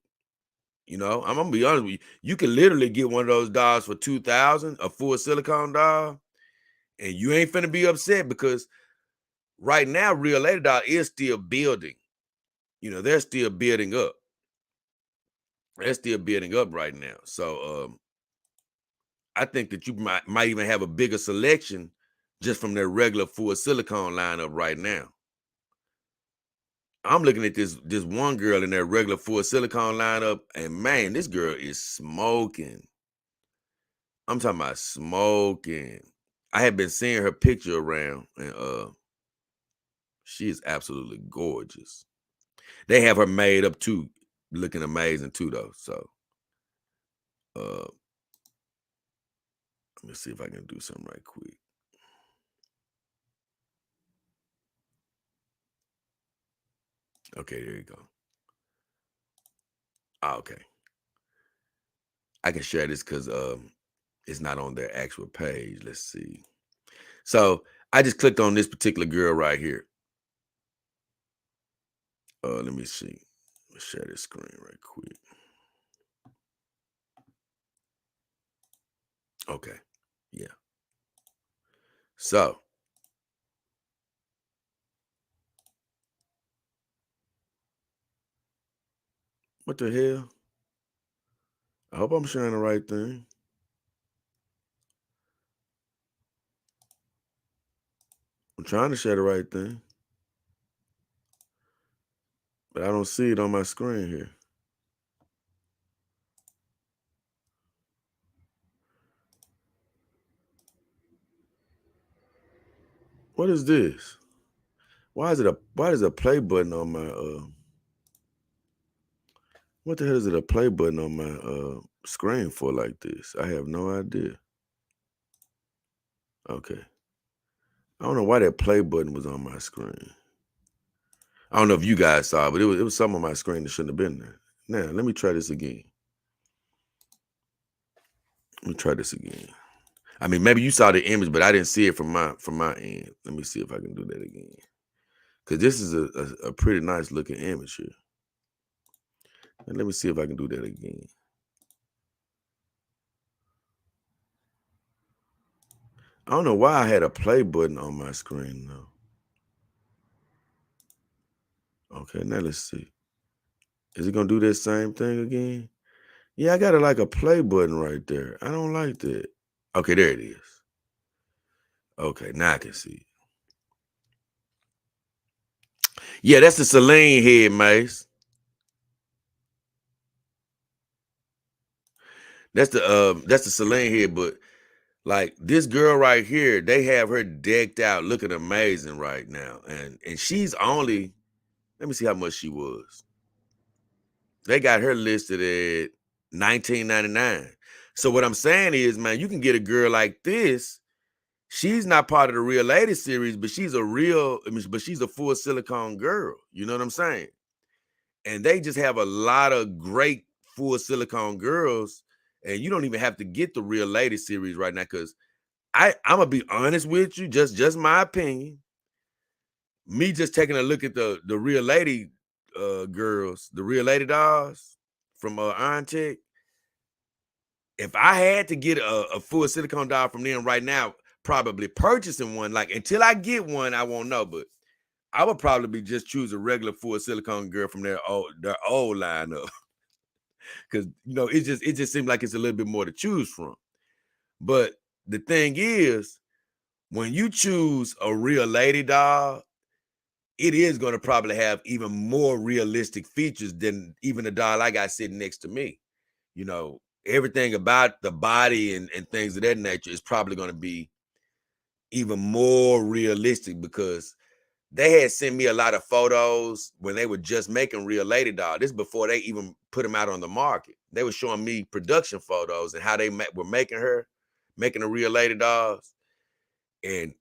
You know, I'm gonna be honest with you. You can literally get one of those dolls for 2,000, a full silicone doll, and you ain't finna be upset because right now, Real Lady Doll is still building. You know, they're still building up. They're still building up right now. So I think that you might even have a bigger selection just from their regular full silicone lineup right now. I'm looking at this one girl in their regular full silicone lineup, and man, this girl is smoking. I'm talking about smoking. I had been seeing her picture around, and she is absolutely gorgeous. They have her made up too, looking amazing too, though. So let me see if I can do something right quick. Okay, there you go. Okay. I can share this because it's not on their actual page. Let's see. So I just clicked on this particular girl right here. Let me see. Let's share this screen right quick. Okay. Yeah. So what the hell? I hope I'm sharing the right thing. I'm trying to share the right thing, but I don't see it on my screen here. What is this? Why is a play button on my What the hell is it a play button on my screen for like this? I have no idea. Okay. I don't know why that play button was on my screen. I don't know if you guys saw it, but it was something on my screen that shouldn't have been there. Now, let me try this again. Let me try this again. I mean, maybe you saw the image, but I didn't see it from my end. Let me see if I can do that again. Because this is a pretty nice looking image here. And let me see if I can do that again. I don't know why I had a play button on my screen though. Okay, now let's see. Is it gonna do that same thing again? Yeah, I got like a play button right there. I don't like that. Okay, there it is. Okay, now I can see. Yeah, that's the Celine head, Mace. That's the Celine head, but like this girl right here, they have her decked out, looking amazing right now. And she's only, let me see how much she was. They got her listed at $19.99. So what I'm saying is, man, you can get a girl like this. She's not part of the Real Lady series, but she's but she's a full silicone girl. You know what I'm saying? And they just have a lot of great full silicone girls. And you don't even have to get the Real Lady series right now, because I'm gonna be honest with you, just my opinion. Me just taking a look at the Real Lady girls, the Real Lady dolls from Iron Tech. If I had to get a full silicone doll from them right now, probably purchasing one. Like until I get one, I won't know. But I would probably just choose a regular full silicone girl from their old lineup. Because it just seems like it's a little bit more to choose from. But the thing is, when you choose a Real Lady doll, it is going to probably have even more realistic features than even the doll I got sitting next to me. Everything about the body and things of that nature is probably going to be even more realistic, because they had sent me a lot of photos when they were just making Real Lady doll. This before they even put them out on the market. They were showing me production photos and how they were making the Real Lady dolls. And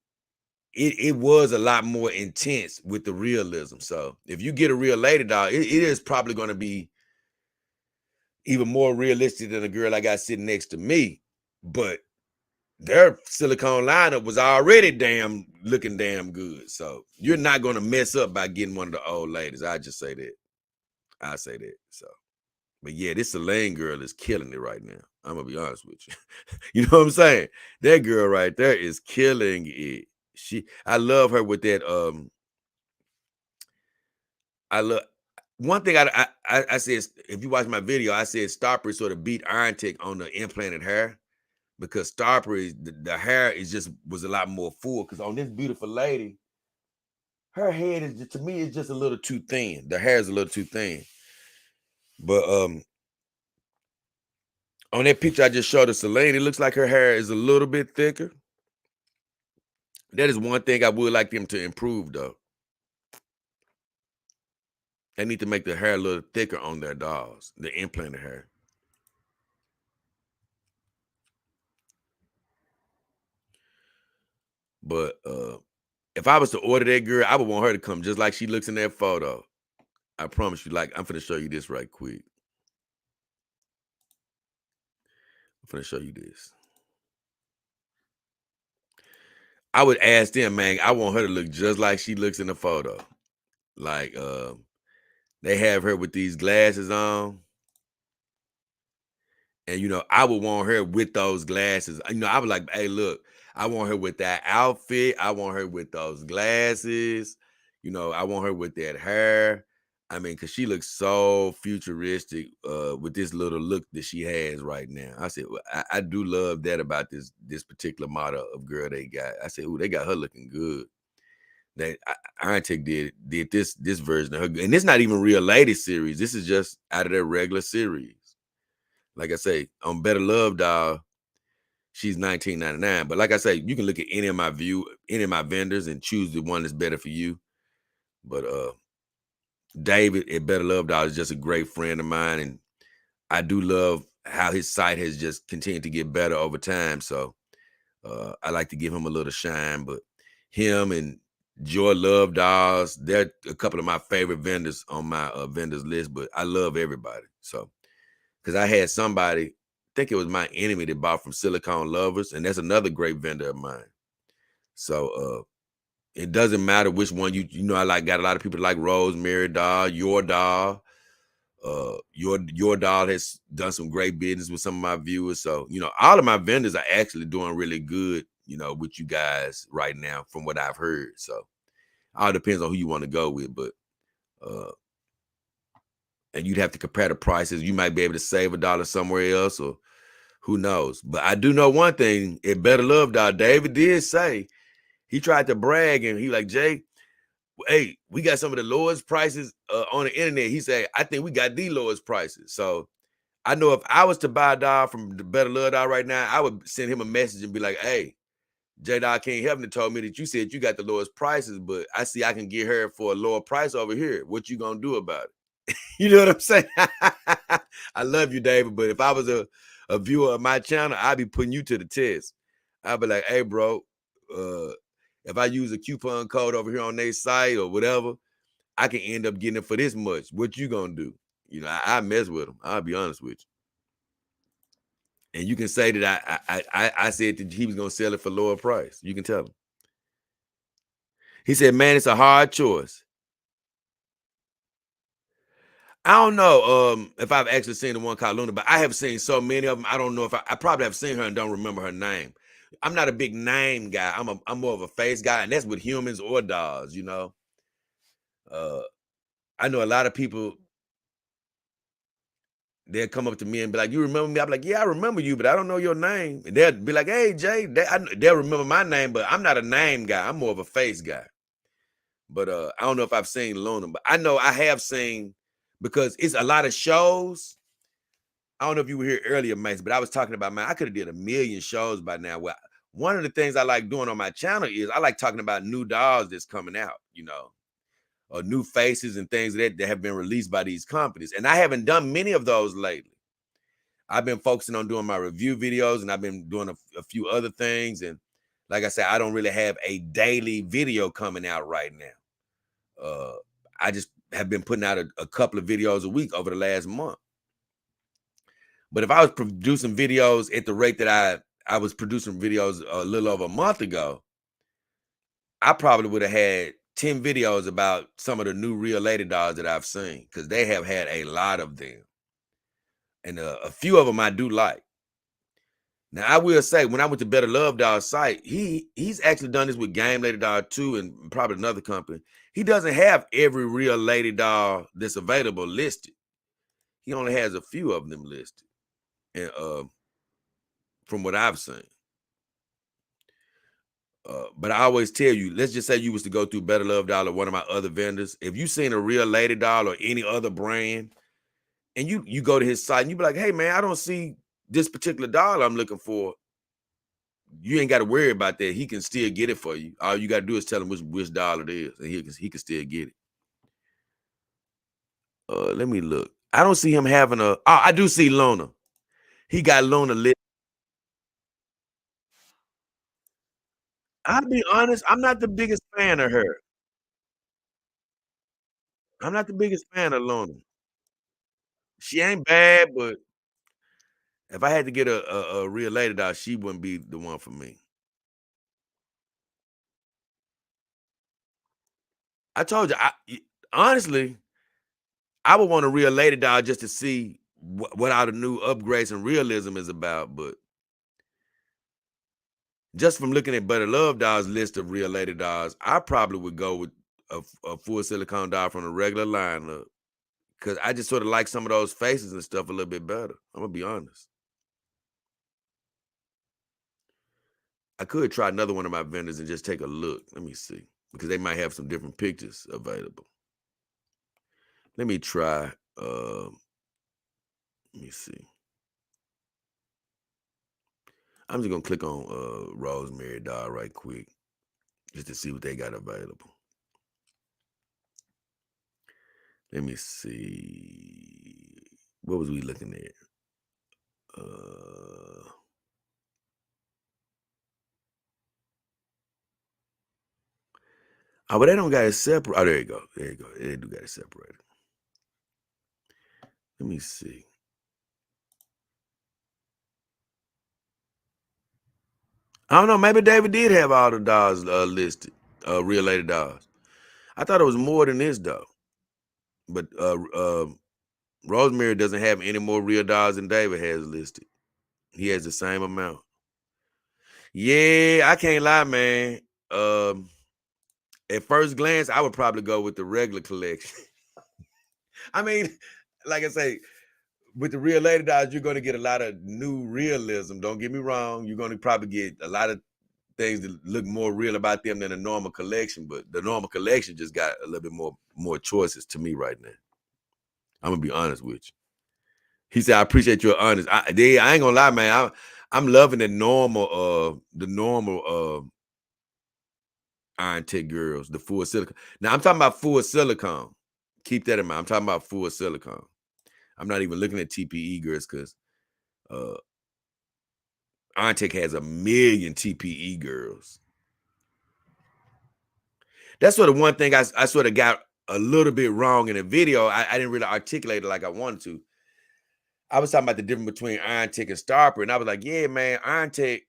it was a lot more intense with the realism. So if you get a Real Lady doll, it is probably going to be even more realistic than the girl I got sitting next to me. But their silicone lineup was already looking damn good. So you're not going to mess up by getting one of the old ladies. I just say that. I say that. So, but yeah, this Elaine girl is killing it right now. I'm gonna be honest with you. You know what I'm saying? That girl right there is killing it. I love her with that. I love one thing. I said, if you watch my video, I said Stopper sort of beat Iron Tech on the implanted hair, because Stopper the hair was a lot more full. Because on this beautiful lady, her head is to me is just a little too thin. The hair is a little too thin. But on that picture I just showed of Celine, it looks like her hair is a little bit thicker. That is one thing I would like them to improve, though. They need to make the hair a little thicker on their dolls, the implanted hair. But if I was to order that girl, I would want her to come just like she looks in that photo. I promise you. Like, I'm finna show you this right quick. I'm finna show you this. I would ask them, man, I want her to look just like she looks in the photo. Like, they have her with these glasses on. And, I would want her with those glasses. I would like, hey, look, I want her with that outfit. I want her with those glasses. I want her with that hair. I mean, because she looks so futuristic with this little look that she has right now. I said, well, I do love that about this particular model of girl they got. I said, ooh, they got her looking good. Iron Tech did this version of her. And it's not even Real Lady series. This is just out of their regular series. Like I say, on Better Love Doll, she's $19.99. But like I say, you can look at any of my vendors and choose the one that's better for you. But David at Better Love Doll is just a great friend of mine, and I do love how his site has just continued to get better over time. So I like to give him a little shine. But him and Joy Love Dolls, they're a couple of my favorite vendors on my vendors list. But I love everybody. So because I had somebody, I think it was my enemy that bought from Silicone Lovers, and that's another great vendor of mine. So it doesn't matter which one you know. I like got a lot of people like Rosemary Doll, Your Doll. Your Doll has done some great business with some of my viewers. So all of my vendors are actually doing really good. With you guys right now, from what I've heard. So all depends on who you want to go with, but uh, and you'd have to compare the prices. You might be able to save $1 somewhere else, or who knows. But I do know one thing: it Better Love Doll. David did say he tried to brag, and he like, Jay, hey, we got some of the lowest prices on the internet. He said, I think we got the lowest prices. So I know if I was to buy a doll from the Better Love Doll right now, I would send him a message and be like, hey, JayDollKingHefner told me that you said you got the lowest prices, but I see I can get her for a lower price over here. What you gonna do about it? You know what I'm saying? I love you, David, but if I was a viewer of my channel, I'd be putting you to the test. I'd be like, hey, bro, if I use a coupon code over here on their site or whatever, I can end up getting it for this much. What you gonna do? I mess with them. I'll be honest with you. And you can say that I said that he was gonna sell it for lower price. You can tell him. He said, man, it's a hard choice. I don't know if I've actually seen the one called Luna, but I have seen so many of them. I don't know if I probably have seen her and don't remember her name. I'm not a big name guy. I'm more of a face guy, and that's with humans or dolls. Uh, I know a lot of people, they'll come up to me and be like, "You remember me?" I'm like, "Yeah, I remember you, but I don't know your name." And they'll be like, "Hey, Jay," they'll remember my name, but I'm not a name guy. I'm more of a face guy. But I don't know if I've seen Luna, but I know I have seen, because it's a lot of shows. I don't know if you were here earlier, Mace, but I was talking about, man, I could have did a million shows by now. Well, one of the things I like doing on my channel is I like talking about new dolls that's coming out, or new faces and things that have been released by these companies. And I haven't done many of those lately. I've been focusing on doing my review videos, and I've been doing a few other things. And like I said, I don't really have a daily video coming out right now. I just have been putting out a couple of videos a week over the last month. But if I was producing videos at the rate that I was producing videos a little over a month ago, I probably would have had 10 videos about some of the new real lady dolls that I've seen, because they have had a lot of them. And a few of them I do like. Now, I will say, when I went to Better Love Doll site, he's actually done this with Game Lady Doll too, and probably another company. He doesn't have every real lady doll that's available listed. He only has a few of them listed. And from what I've seen. But I always tell you, let's just say you was to go through Better Love Doll or one of my other vendors. If you seen a real lady doll or any other brand, and you go to his site and you be like, hey man, I don't see this particular doll I'm looking for. You ain't got to worry about that. He can still get it for you. All you got to do is tell him which doll it is, and he can still get it. Let me look. I don't see him having a. Oh, I do see Lona. He got Lona lit. I'll be honest, I'm not the biggest fan of her. I'm not the biggest fan of Lona. She ain't bad, but if I had to get a real lady doll, she wouldn't be the one for me. I told you, honestly, I would want a real lady doll just to see what all the new upgrades and realism is about. But just from looking at Better Love Doll's list of real lady dolls, I probably would go with a full silicone doll from the regular lineup, because I just sort of like some of those faces and stuff a little bit better. I'm gonna be honest. I could try another one of my vendors and just take a look. Let me see, because they might have some different pictures available. Let me try. Let me see. I'm just gonna click on Rosemary Doll right quick, just to see what they got available. Let me see. What was we looking at? Oh, but they don't got it separate. Oh, there you go. There you go. They do got it separated. Let me see. I don't know. Maybe David did have all the dogs listed, related dogs. I thought it was more than this though. But Rosemary doesn't have any more real dogs than David has listed. He has the same amount. Yeah, I can't lie, man. At first glance, I would probably go with the regular collection. I mean, like I say, with the real lady dogs, you're going to get a lot of new realism. Don't get me wrong. You're going to probably get a lot of things that look more real about them than a normal collection. But the normal collection just got a little bit more choices to me right now. I'm gonna be honest with you. He said, "I appreciate your honest." I ain't gonna lie, man. I'm loving the normal iron tech girls, the full silicone. Now I'm talking about full silicone. Keep that in mind. I'm talking about full silicone. I'm not even looking at TPE girls because uh Iron Tech has a million TPE girls. That's sort of one thing I sort of got a little bit wrong in the video. I didn't really articulate it like I wanted to. I was talking about the difference between Iron Tech and Starper, and I was like, yeah, man, Iron Tech,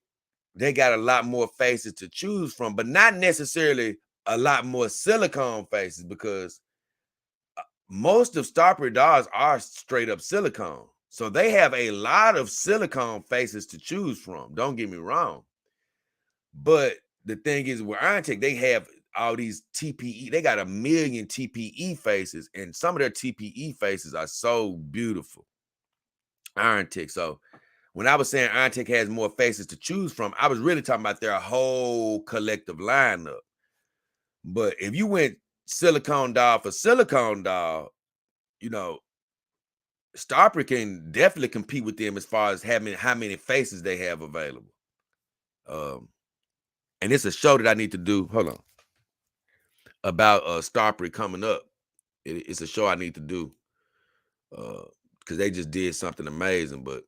they got a lot more faces to choose from, but not necessarily a lot more silicone faces because most of Starper dogs are straight up silicone. So they have a lot of silicone faces to choose from. Don't get me wrong. But the thing is, with Iron Tech, they have all these TPE. They got a million TPE faces, and some of their TPE faces are so beautiful. Iron Tech. So when I was saying Iron Tech has more faces to choose from, I was really talking about their whole collective lineup. But if you went silicone doll for silicone doll, you know, Starper can definitely compete with them as far as having how many faces they have available. And it's a show that I need to do. Hold on. About Starper coming up. It's a show I need to do. Because they just did something amazing. But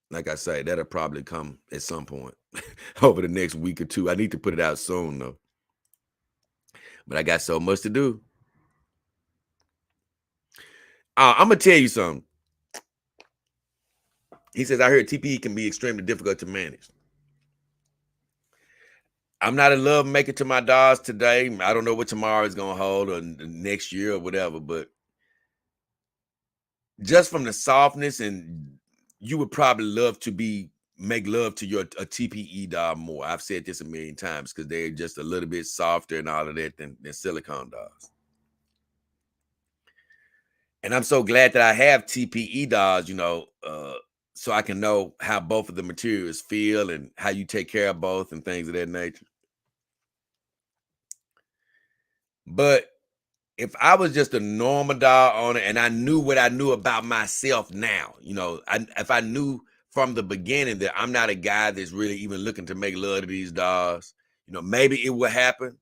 like I say, that'll probably come at some point over the next week or two. I need to put it out soon though. But I got so much to do. I'm gonna tell you something. He says, I heard TPE can be extremely difficult to manage. I'm not in love making to my dogs today. I don't know what tomorrow is gonna hold or next year or whatever, but just from the softness, and you would probably love to make love to a TPE dog more. I've said this a million times because they're just a little bit softer and all of that than silicone dogs. And I'm so glad that I have TPE dogs, so I can know how both of the materials feel and how you take care of both and things of that nature. But if I was just a normal dog owner and I knew what I knew about myself now, if I knew from the beginning that I'm not a guy that's really even looking to make love to these dogs, maybe it would happen.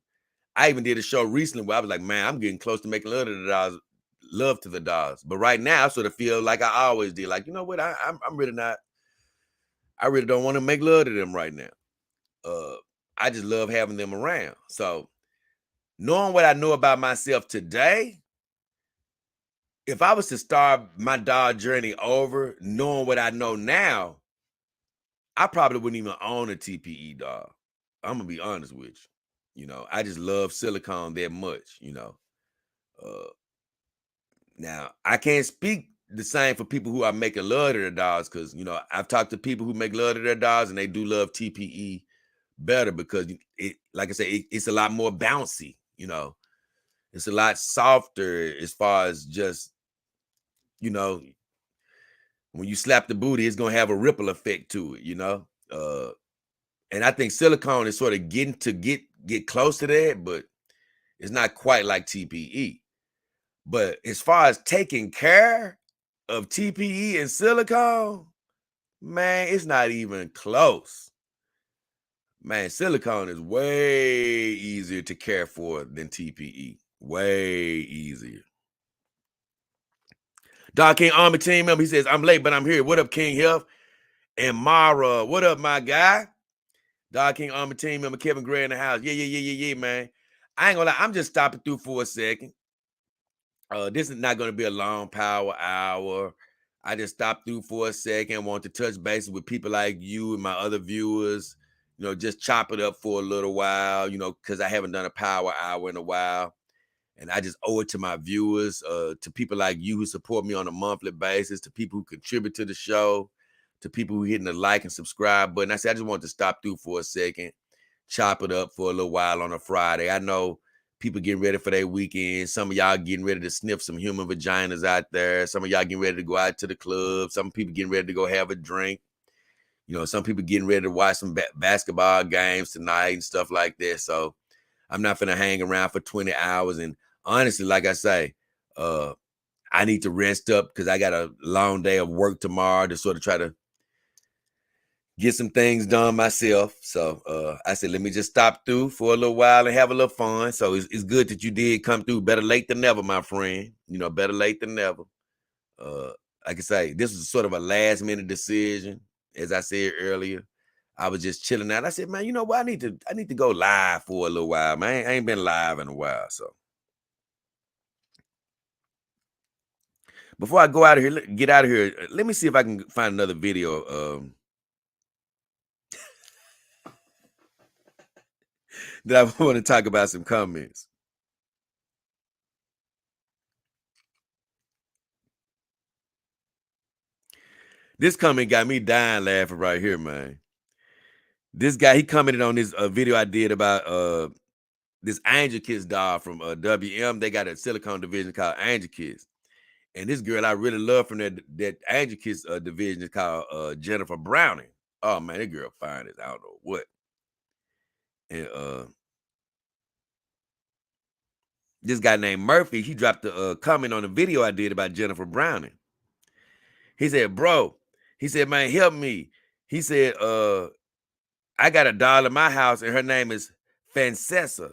I even did a show recently where I was like, man, I'm getting close to making love to the dogs. But right now, I sort of feel like I always did. Like, you know what? I'm really not. I really don't want to make love to them right now. I just love having them around. So knowing what I know about myself today, if I was to start my dog journey over, knowing what I know now, I probably wouldn't even own a TPE dog. I'm gonna be honest with you. I just love silicone that much. Uh, Now I can't speak the same for people who are making love to their dogs because I've talked to people who make love to their dogs and they do love TPE better because like I say, it's a lot more bouncy. It's a lot softer as far as just you know when you slap the booty, it's gonna have a ripple effect to it. And I think silicone is sort of getting to get close to that, but it's not quite like TPE. But as far as taking care of TPE and silicone, man, it's not even close. Man, silicone is way easier to care for than TPE. Way easier. Dog King Army team member, he says, I'm late, but I'm here. What up, King Health? And Mara, what up, my guy? Dog King Army team member Kevin Gray in the house. Yeah, man. I ain't gonna lie, I'm just stopping through for a second. This is not gonna be a long power hour. I just stopped through for a second. Want to touch bases with people like you and my other viewers. Just chop it up for a little while. Because I haven't done a power hour in a while, and I just owe it to my viewers, to people like you who support me on a monthly basis, to people who contribute to the show, to people who hitting the like and subscribe button. I said I just wanted to stop through for a second, chop it up for a little while on a Friday. I know people getting ready for their weekend. Some of y'all getting ready to sniff some human vaginas out there. Some of y'all getting ready to go out to the club. Some people getting ready to go have a drink. Some people getting ready to watch some basketball games tonight and stuff like that. So I'm not finna hang around for 20 hours. And honestly, like I say, I need to rest up because I got a long day of work tomorrow to sort of try to get some things done myself. So I said, let me just stop through for a little while and have a little fun. So it's good that you did come through. Better late than never, my friend. Better late than never. Like I say, this was sort of a last minute decision. As I said earlier, I was just chilling out. I said, man, you know what? I need to go live for a little while, man. I ain't been live in a while. So before I go out of here, get out of here, let me see if I can find another video that I want to talk about some comments. This comment got me dying laughing right here, man. This guy, he commented on this video I did about this Angel Kiss doll from WM. They got a silicone division called Angel Kiss. And this girl I really love from that Angel Kiss division is called Jennifer Browning. Oh, man, that girl fine as I don't know what. And this guy named Murphy, he dropped a comment on the video I did about Jennifer Browning. He said, bro, he said, man, help me. He said, I got a doll in my house and her name is Francesca.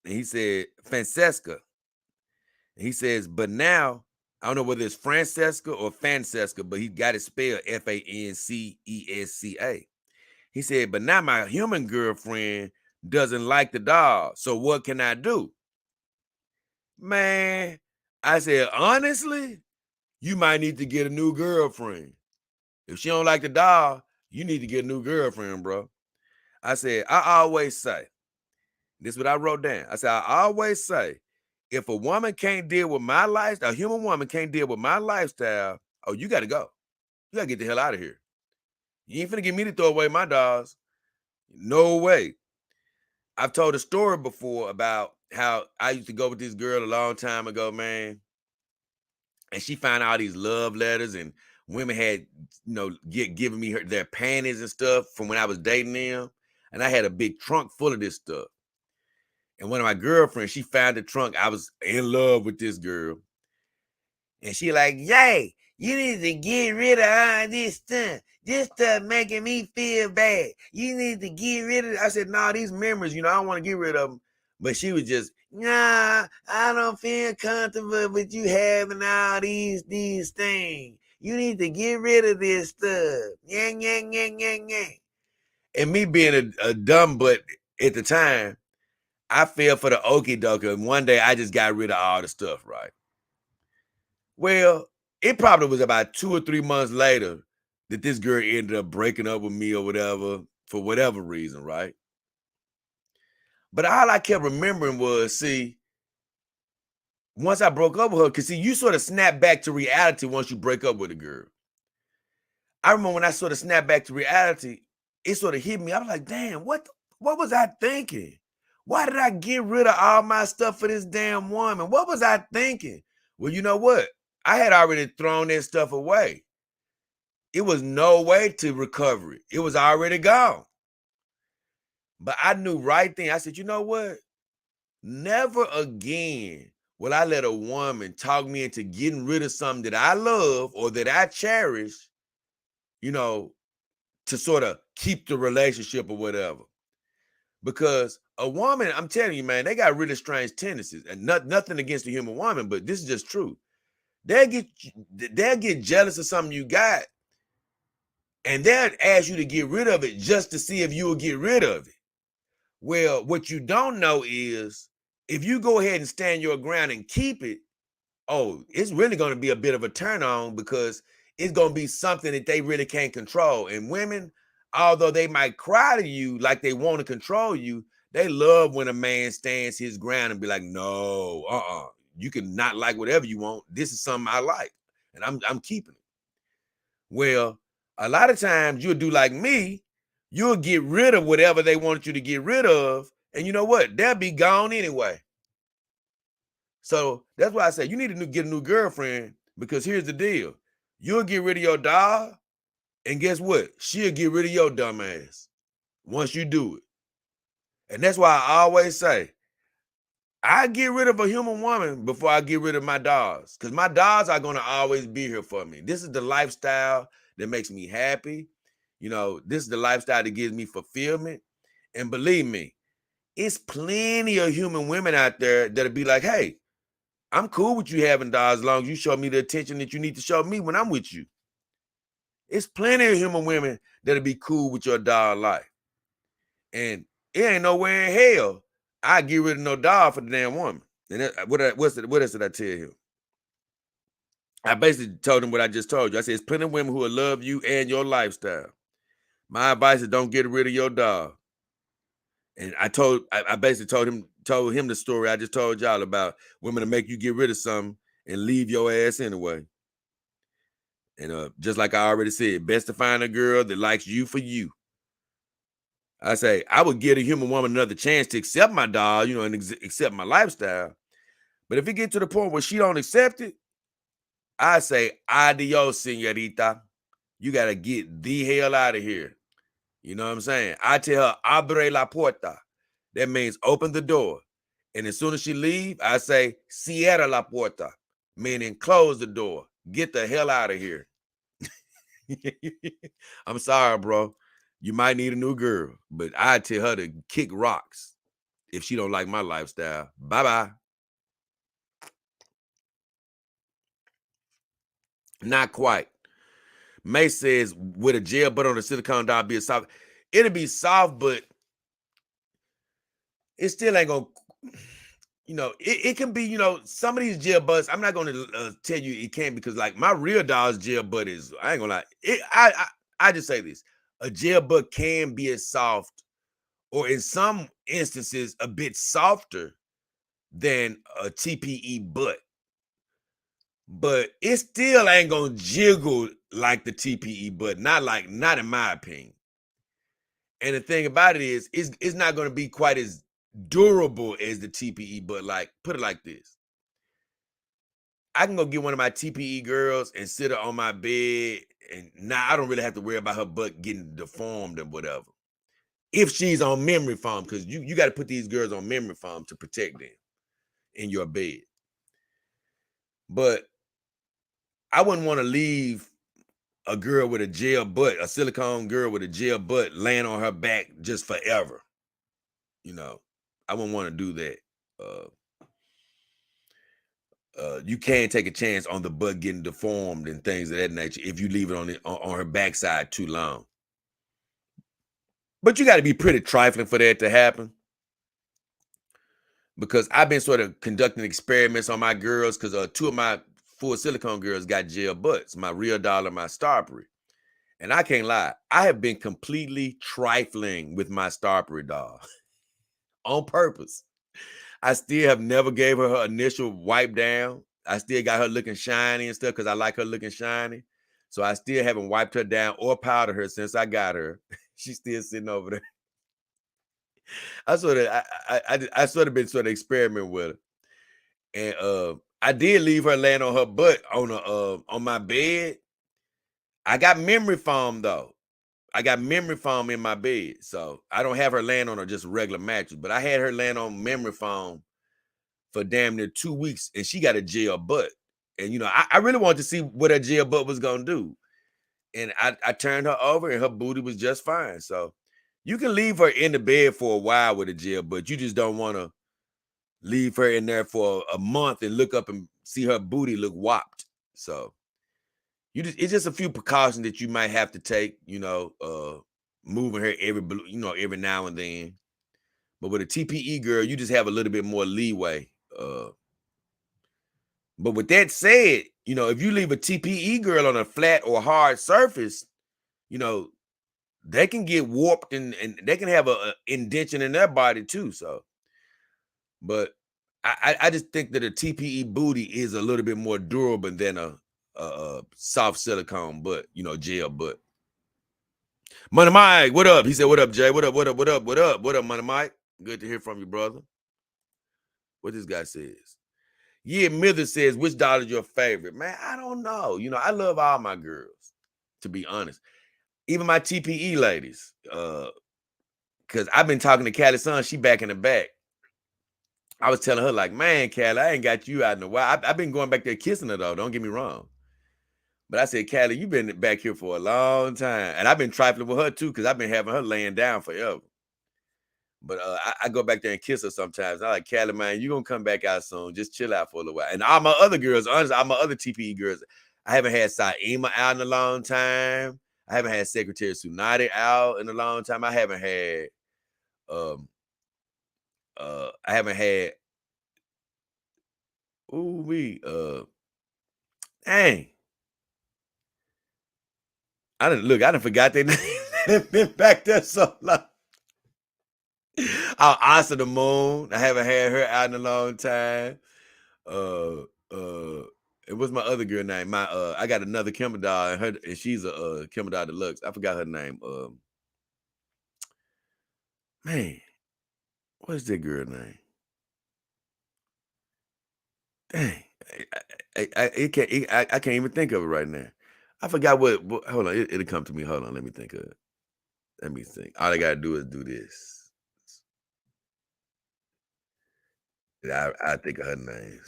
And he said, Francesca. And he says, but now, I don't know whether it's Francesca or Fancesca, but he got it spelled Fancesca. He said, but now my human girlfriend doesn't like the doll. So what can I do? Man, I said, honestly, you might need to get a new girlfriend. If she don't like the doll, you need to get a new girlfriend, bro. I said, I always say, this is what I wrote down. I said, I always say, if a woman can't deal with my lifestyle, a human woman can't deal with my lifestyle, oh, you got to go. You got to get the hell out of here. You ain't finna get me to throw away my dolls. No way. I've told a story before about how I used to go with this girl a long time ago, man. And she found all these love letters and women had, giving me their panties and stuff from when I was dating them. And I had a big trunk full of this stuff. And one of my girlfriends, she found the trunk. I was in love with this girl. And she like, yay, you need to get rid of all this stuff. This stuff making me feel bad. You need to get rid of it. I said, nah, these memories, I don't want to get rid of them. But she was just, nah, I don't feel comfortable with you having all these things. You need to get rid of this stuff. Yang. And me being a dumb butt at the time, I fell for the okie dokie. And one day I just got rid of all the stuff, right? Well, it probably was about 2 or 3 months later that this girl ended up breaking up with me or whatever, for whatever reason, right? But all I kept remembering was, see, once I broke up with her, because see, you sort of snap back to reality once you break up with a girl. I remember when I sort of snapped back to reality, it sort of hit me. I was like, damn, what was I thinking? Why did I get rid of all my stuff for this damn woman? What was I thinking? Well, you know what? I had already thrown that stuff away. It was no way to recover it. It was already gone. But I knew right then, I said, you know what? Never again will I let a woman talk me into getting rid of something that I love or that I cherish, to sort of keep the relationship or whatever. Because a woman, I'm telling you, man, they got really strange tendencies, and nothing against the human woman, but this is just true. They'll get jealous of something you got, and they'll ask you to get rid of it just to see if you will get rid of it. Well, what you don't know is if you go ahead and stand your ground and keep it, oh, it's really going to be a bit of a turn on, because it's going to be something that they really can't control. And women, although they might cry to you like they want to control you, they love when a man stands his ground and be like, no, you can not like whatever you want. This is something I like, and I'm keeping it. Well, a lot of times you'll do like me. You'll get rid of whatever they want you to get rid of, and you know what? They'll be gone anyway. So that's why I say you need to get a new girlfriend, because here's the deal. You'll get rid of your dog, and guess what? She'll get rid of your dumb ass once you do it. And that's why I always say, I get rid of a human woman before I get rid of my dogs, because my dogs are going to always be here for me. This is the lifestyle that makes me happy. This is the lifestyle that gives me fulfillment. And believe me, it's plenty of human women out there that'll be like, hey, I'm cool with you having dogs as long as you show me the attention that you need to show me when I'm with you. It's plenty of human women that'll be cool with your dog life. And it ain't nowhere in hell I get rid of no dog for the damn woman. And what else did I tell him? I basically told him what I just told you. I said, it's plenty of women who will love you and your lifestyle. My advice is don't get rid of your dog. And I basically told him the story I just told y'all about women to make you get rid of something and leave your ass anyway. And just like I already said, best to find a girl that likes you for you. I say I would give a human woman another chance to accept my dog, and accept my lifestyle. But if it get to the point where she don't accept it, I say, adios, señorita. You got to get the hell out of here. You know what I'm saying? I tell her, abre la puerta. That means open the door. And as soon as she leave, I say, cierra la puerta, meaning close the door. Get the hell out of here. I'm sorry, bro. You might need a new girl, but I tell her to kick rocks if she don't like my lifestyle. Bye-bye. Not quite. May says, with a gel butt on a silicone doll be a soft? It'll be soft, but it still ain't gonna, it can be, some of these gel butts, I'm not gonna tell you it can't, because like my real doll's gel butt is, I ain't gonna lie. I just say this. A gel butt can be as soft, or in some instances, a bit softer than a TPE butt. But it still ain't gonna jiggle like the TPE butt, not in my opinion. And the thing about it is, it's not gonna be quite as durable as the TPE butt. Like, put it like this. I can go get one of my TPE girls and sit her on my bed, and now I don't really have to worry about her butt getting deformed or whatever. If she's on memory foam, because you got to put these girls on memory foam to protect them in your bed. But I wouldn't want to leave a girl with a gel butt, a silicone girl with a gel butt laying on her back just forever. I wouldn't want to do that. You can't take a chance on the butt getting deformed and things of that nature if you leave it on her backside too long. But you got to be pretty trifling for that to happen. Because I've been sort of conducting experiments on my girls, because two of my full silicone girls got gel butts, my real doll and my Starbury. And I can't lie, I have been completely trifling with my Starbury doll on purpose. I still have never gave her initial wipe down. I still got her looking shiny and stuff because I like her looking shiny. So I still haven't wiped her down or powdered her since I got her. She's still sitting over there. I sort of been sort of experimenting with her. And I did leave her laying on her butt on my bed. I got memory foam though. I got memory foam in my bed, so I don't have her laying on just a regular mattress. But I had her laying on memory foam for damn near 2 weeks, and she got a gel butt. And I really wanted to see what her gel butt was gonna do. And I turned her over, and her booty was just fine. So You can leave her in the bed for a while with a gel, but you just don't want to leave her in there for a month and look up and see her booty look whopped. So it's just a few precautions that you might have to take, moving her every now and then. But with a TPE girl, you just have a little bit more leeway. But with that said, if you leave a TPE girl on a flat or hard surface, they can get warped and they can have a indention in their body too. So, but I just think that a TPE booty is a little bit more durable than a soft silicone butt, gel butt. Money Mike, what up? He said, "What up, Jay? What up? What up? What up? What up? What up, Money Mike? Good to hear from you, brother." What this guy says. Yeah, Mither says, "Which doll is your favorite?" Man, I don't know. I love all my girls, to be honest. Even my TPE ladies. Because I've been talking to Callie's son, she back in the back. I was telling her, like, man, Callie, I ain't got you out in a while. I've been going back there kissing her, though. Don't get me wrong. But I said, Callie, you've been back here for a long time. And I've been trifling with her, too, because I've been having her laying down forever. But I go back there and kiss her sometimes. I'm like, Callie, man, you going to come back out soon. Just chill out for a little while. And all my other girls, honestly, all my other TPE girls, I haven't had Saima out in a long time. I haven't had Secretary Tsunade out in a long time. I haven't had dang. I didn't forgot their name. They've been back there so long. Asa the Moon. I haven't had her out in a long time. It was my other girl name. I got another Kimber doll, and she's a Kimber doll deluxe. I forgot her name. Man, what's that girl name? Dang, I can't even think of it right now. I forgot what hold on, it'll come to me. Hold on, let me think of it. Let me think. All I gotta do is do this. I think of her name.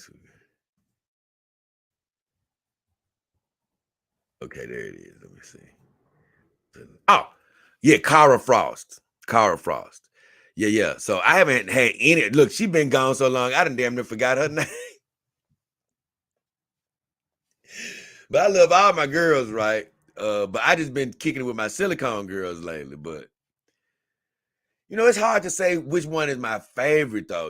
Okay, there it is. Let me see. Oh, yeah, Cara Frost. Cara Frost. Yeah, yeah. So I haven't had any. Look, she been gone so long. I done damn near forgot her name. But I love all my girls, right? But I just been kicking it with my silicone girls lately. But it's hard to say which one is my favorite, though.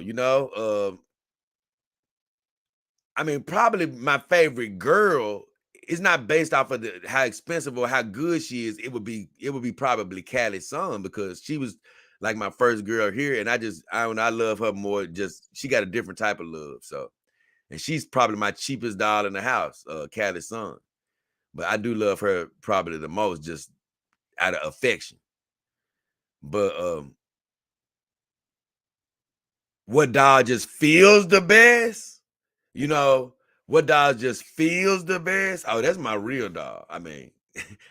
I mean, probably my favorite girl is not based off of how expensive or how good she is. It would be probably Callie's son, because she was like my first girl here, and I don't know, I love her more. Just she got a different type of love. So, and she's probably my cheapest doll in the house, Callie's son. But I do love her probably the most, just out of affection. But what doll just feels the best? You know, what doll just feels the best? Oh, that's my real doll. I mean,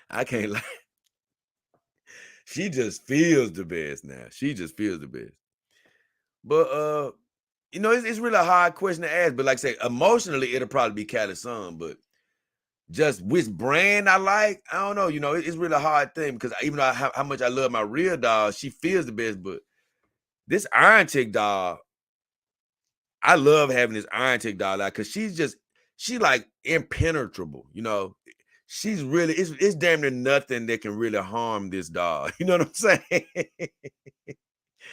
I can't lie. She just feels the best now. She just feels the best. But it's really a hard question to ask. But like I say, emotionally, it'll probably be Callie's son. But just which brand I like, I don't know. It's really a hard thing, because even though how much I love my real doll, she feels the best. But this Iron Chick doll, I love having this Iron Chick doll out, because she like impenetrable. She's really it's damn near nothing that can really harm this doll. You know what I'm saying?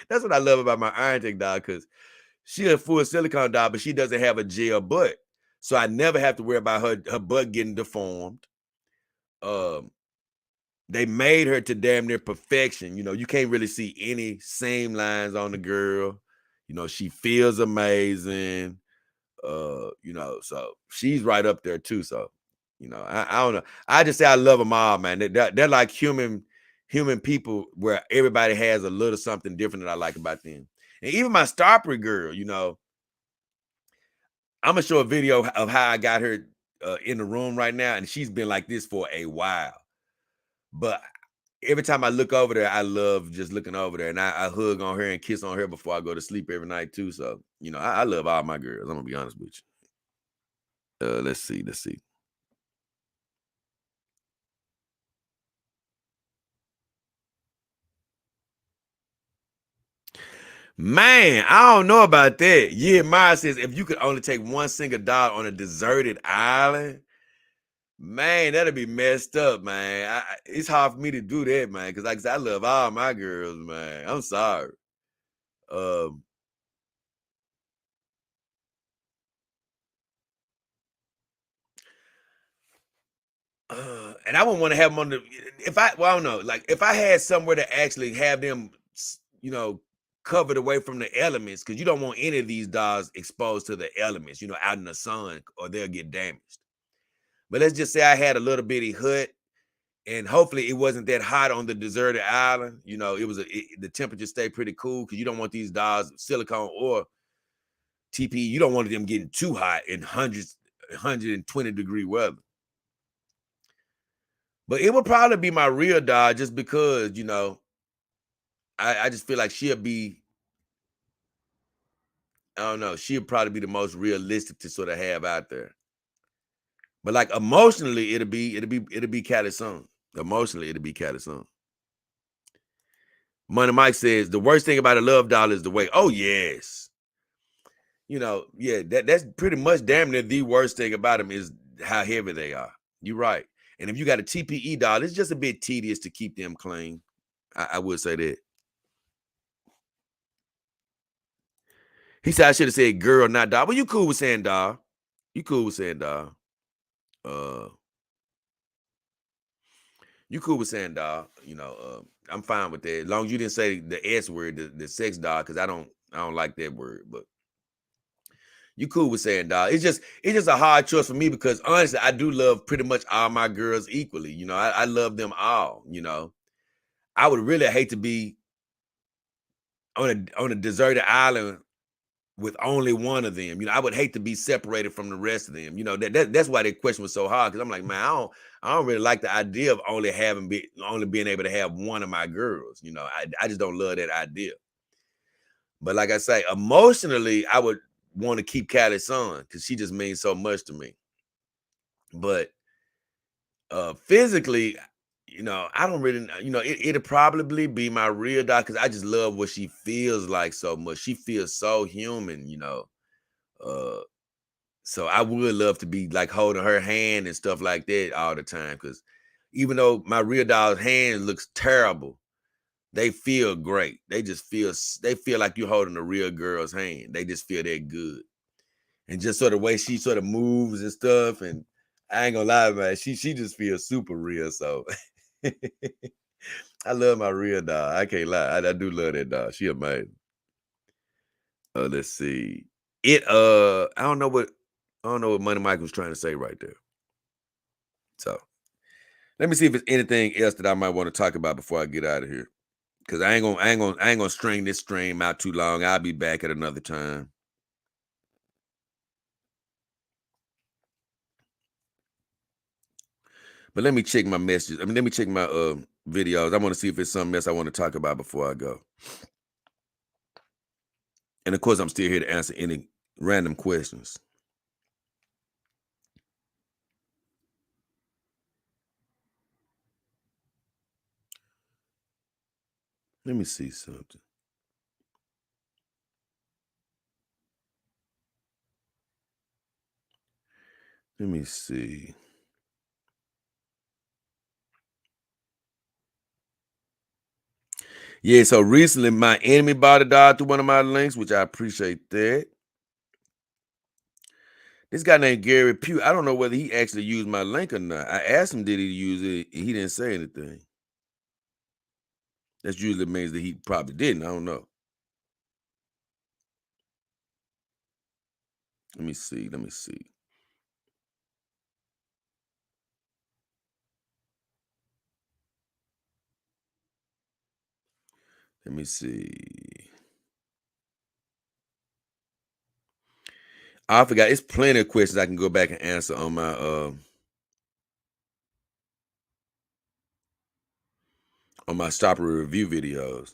That's what I love about my Iron Chick doll, because she a full silicone doll, but she doesn't have a gel butt, so I never have to worry about her butt getting deformed. Um, they made her to damn near perfection. You can't really see any seam lines on the girl. She feels amazing. So she's right up there too. So, I don't know. I just say I love them all, man. They're like human people, where everybody has a little something different that I like about them. And even my Starpry girl, I'm gonna show a video of how I got her in the room right now, and she's been like this for a while. But every time I look over there, I love just looking over there, and I hug on her and kiss on her before I go to sleep every night too. So, I love all my girls. I'm gonna be honest with you. Let's see. Man, I don't know about that. Yeah, Maya says if you could only take one single dollar on a deserted island, man, that'd be messed up, man. It's hard for me to do that, man, because like I said, I love all my girls, man. I'm sorry. Um, and I wouldn't want to have them on the. If I, well, I don't know, like if I had somewhere to actually have them, covered away from the elements, because you don't want any of these dogs exposed to the elements, out in the sun, or they'll get damaged. But let's just say I had a little bitty hut, and hopefully it wasn't that hot on the deserted island. The temperature stayed pretty cool, because you don't want these dogs, silicone or TP, you don't want them getting too hot in 120-degree weather. But it would probably be my real dog, just because, I just feel like she'll be, I don't know, she'll probably be the most realistic to sort of have out there. But like emotionally, it'll be Cali Song. Emotionally, it'll be Cali Song. Money Mike says the worst thing about a love doll is the weight. Oh yes. Yeah, that's pretty much damn near the worst thing about them is how heavy they are. You're right. And if you got a TPE doll, it's just a bit tedious to keep them clean. I would say that. He said I should have said girl, not doll. Well, you cool with saying doll. You cool with saying doll. Uh, you cool with saying doll. I'm fine with that. As long as you didn't say the S word, the sex doll, because I don't like that word. But you cool with saying doll. It's just a hard choice for me, because honestly, I do love pretty much all my girls equally. I love them all. I would really hate to be on a deserted island with only one of them. I would hate to be separated from the rest of them. That's why that question was so hard, because I'm like, man, I don't really like the idea of only being able to have one of my girls. I just don't love that idea. But like I say, emotionally, I would want to keep Callie's son, because she just means so much to me. But physically, I don't really, it'll probably be my real dog, because I just love what she feels like so much. She feels so human. Uh, so I would love to be like holding her hand and stuff like that all the time, because even though my real dog's hand looks terrible, they feel great. They feel like you're holding a real girl's hand. They just feel that good. And just sort of way she sort of moves and stuff. And I ain't gonna lie, man, she just feels super real. So I love my real dog. I can't lie. I do love that dog. She amazing. Let's see. I don't know what Money Mike was trying to say right there. So let me see if there's anything else that I might want to talk about before I get out of here. Cause I ain't gonna string this stream out too long. I'll be back at another time. But let me check my messages. Let me check my videos. I want to see if there's something else I want to talk about before I go. And of course, I'm still here to answer any random questions. Let me see something. Let me see. Yeah, so recently my enemy bought a dog through one of my links, which I appreciate that. This guy named Gary Pugh, I don't know whether he actually used my link or not. I asked him, did he use it? He didn't say anything. That usually means that he probably didn't. I don't know. Let me see. Let me see. Let me see. I forgot. It's plenty of questions I can go back and answer on my stopper review videos.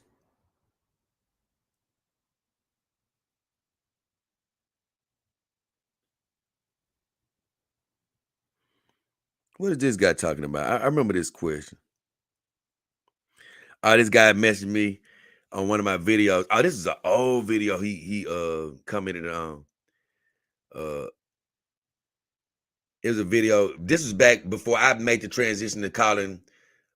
What is this guy talking about? I remember this question. This guy messaged me. on one of my videos. Oh, this is an old video he commented on. It was a video. This was back before I made the transition to calling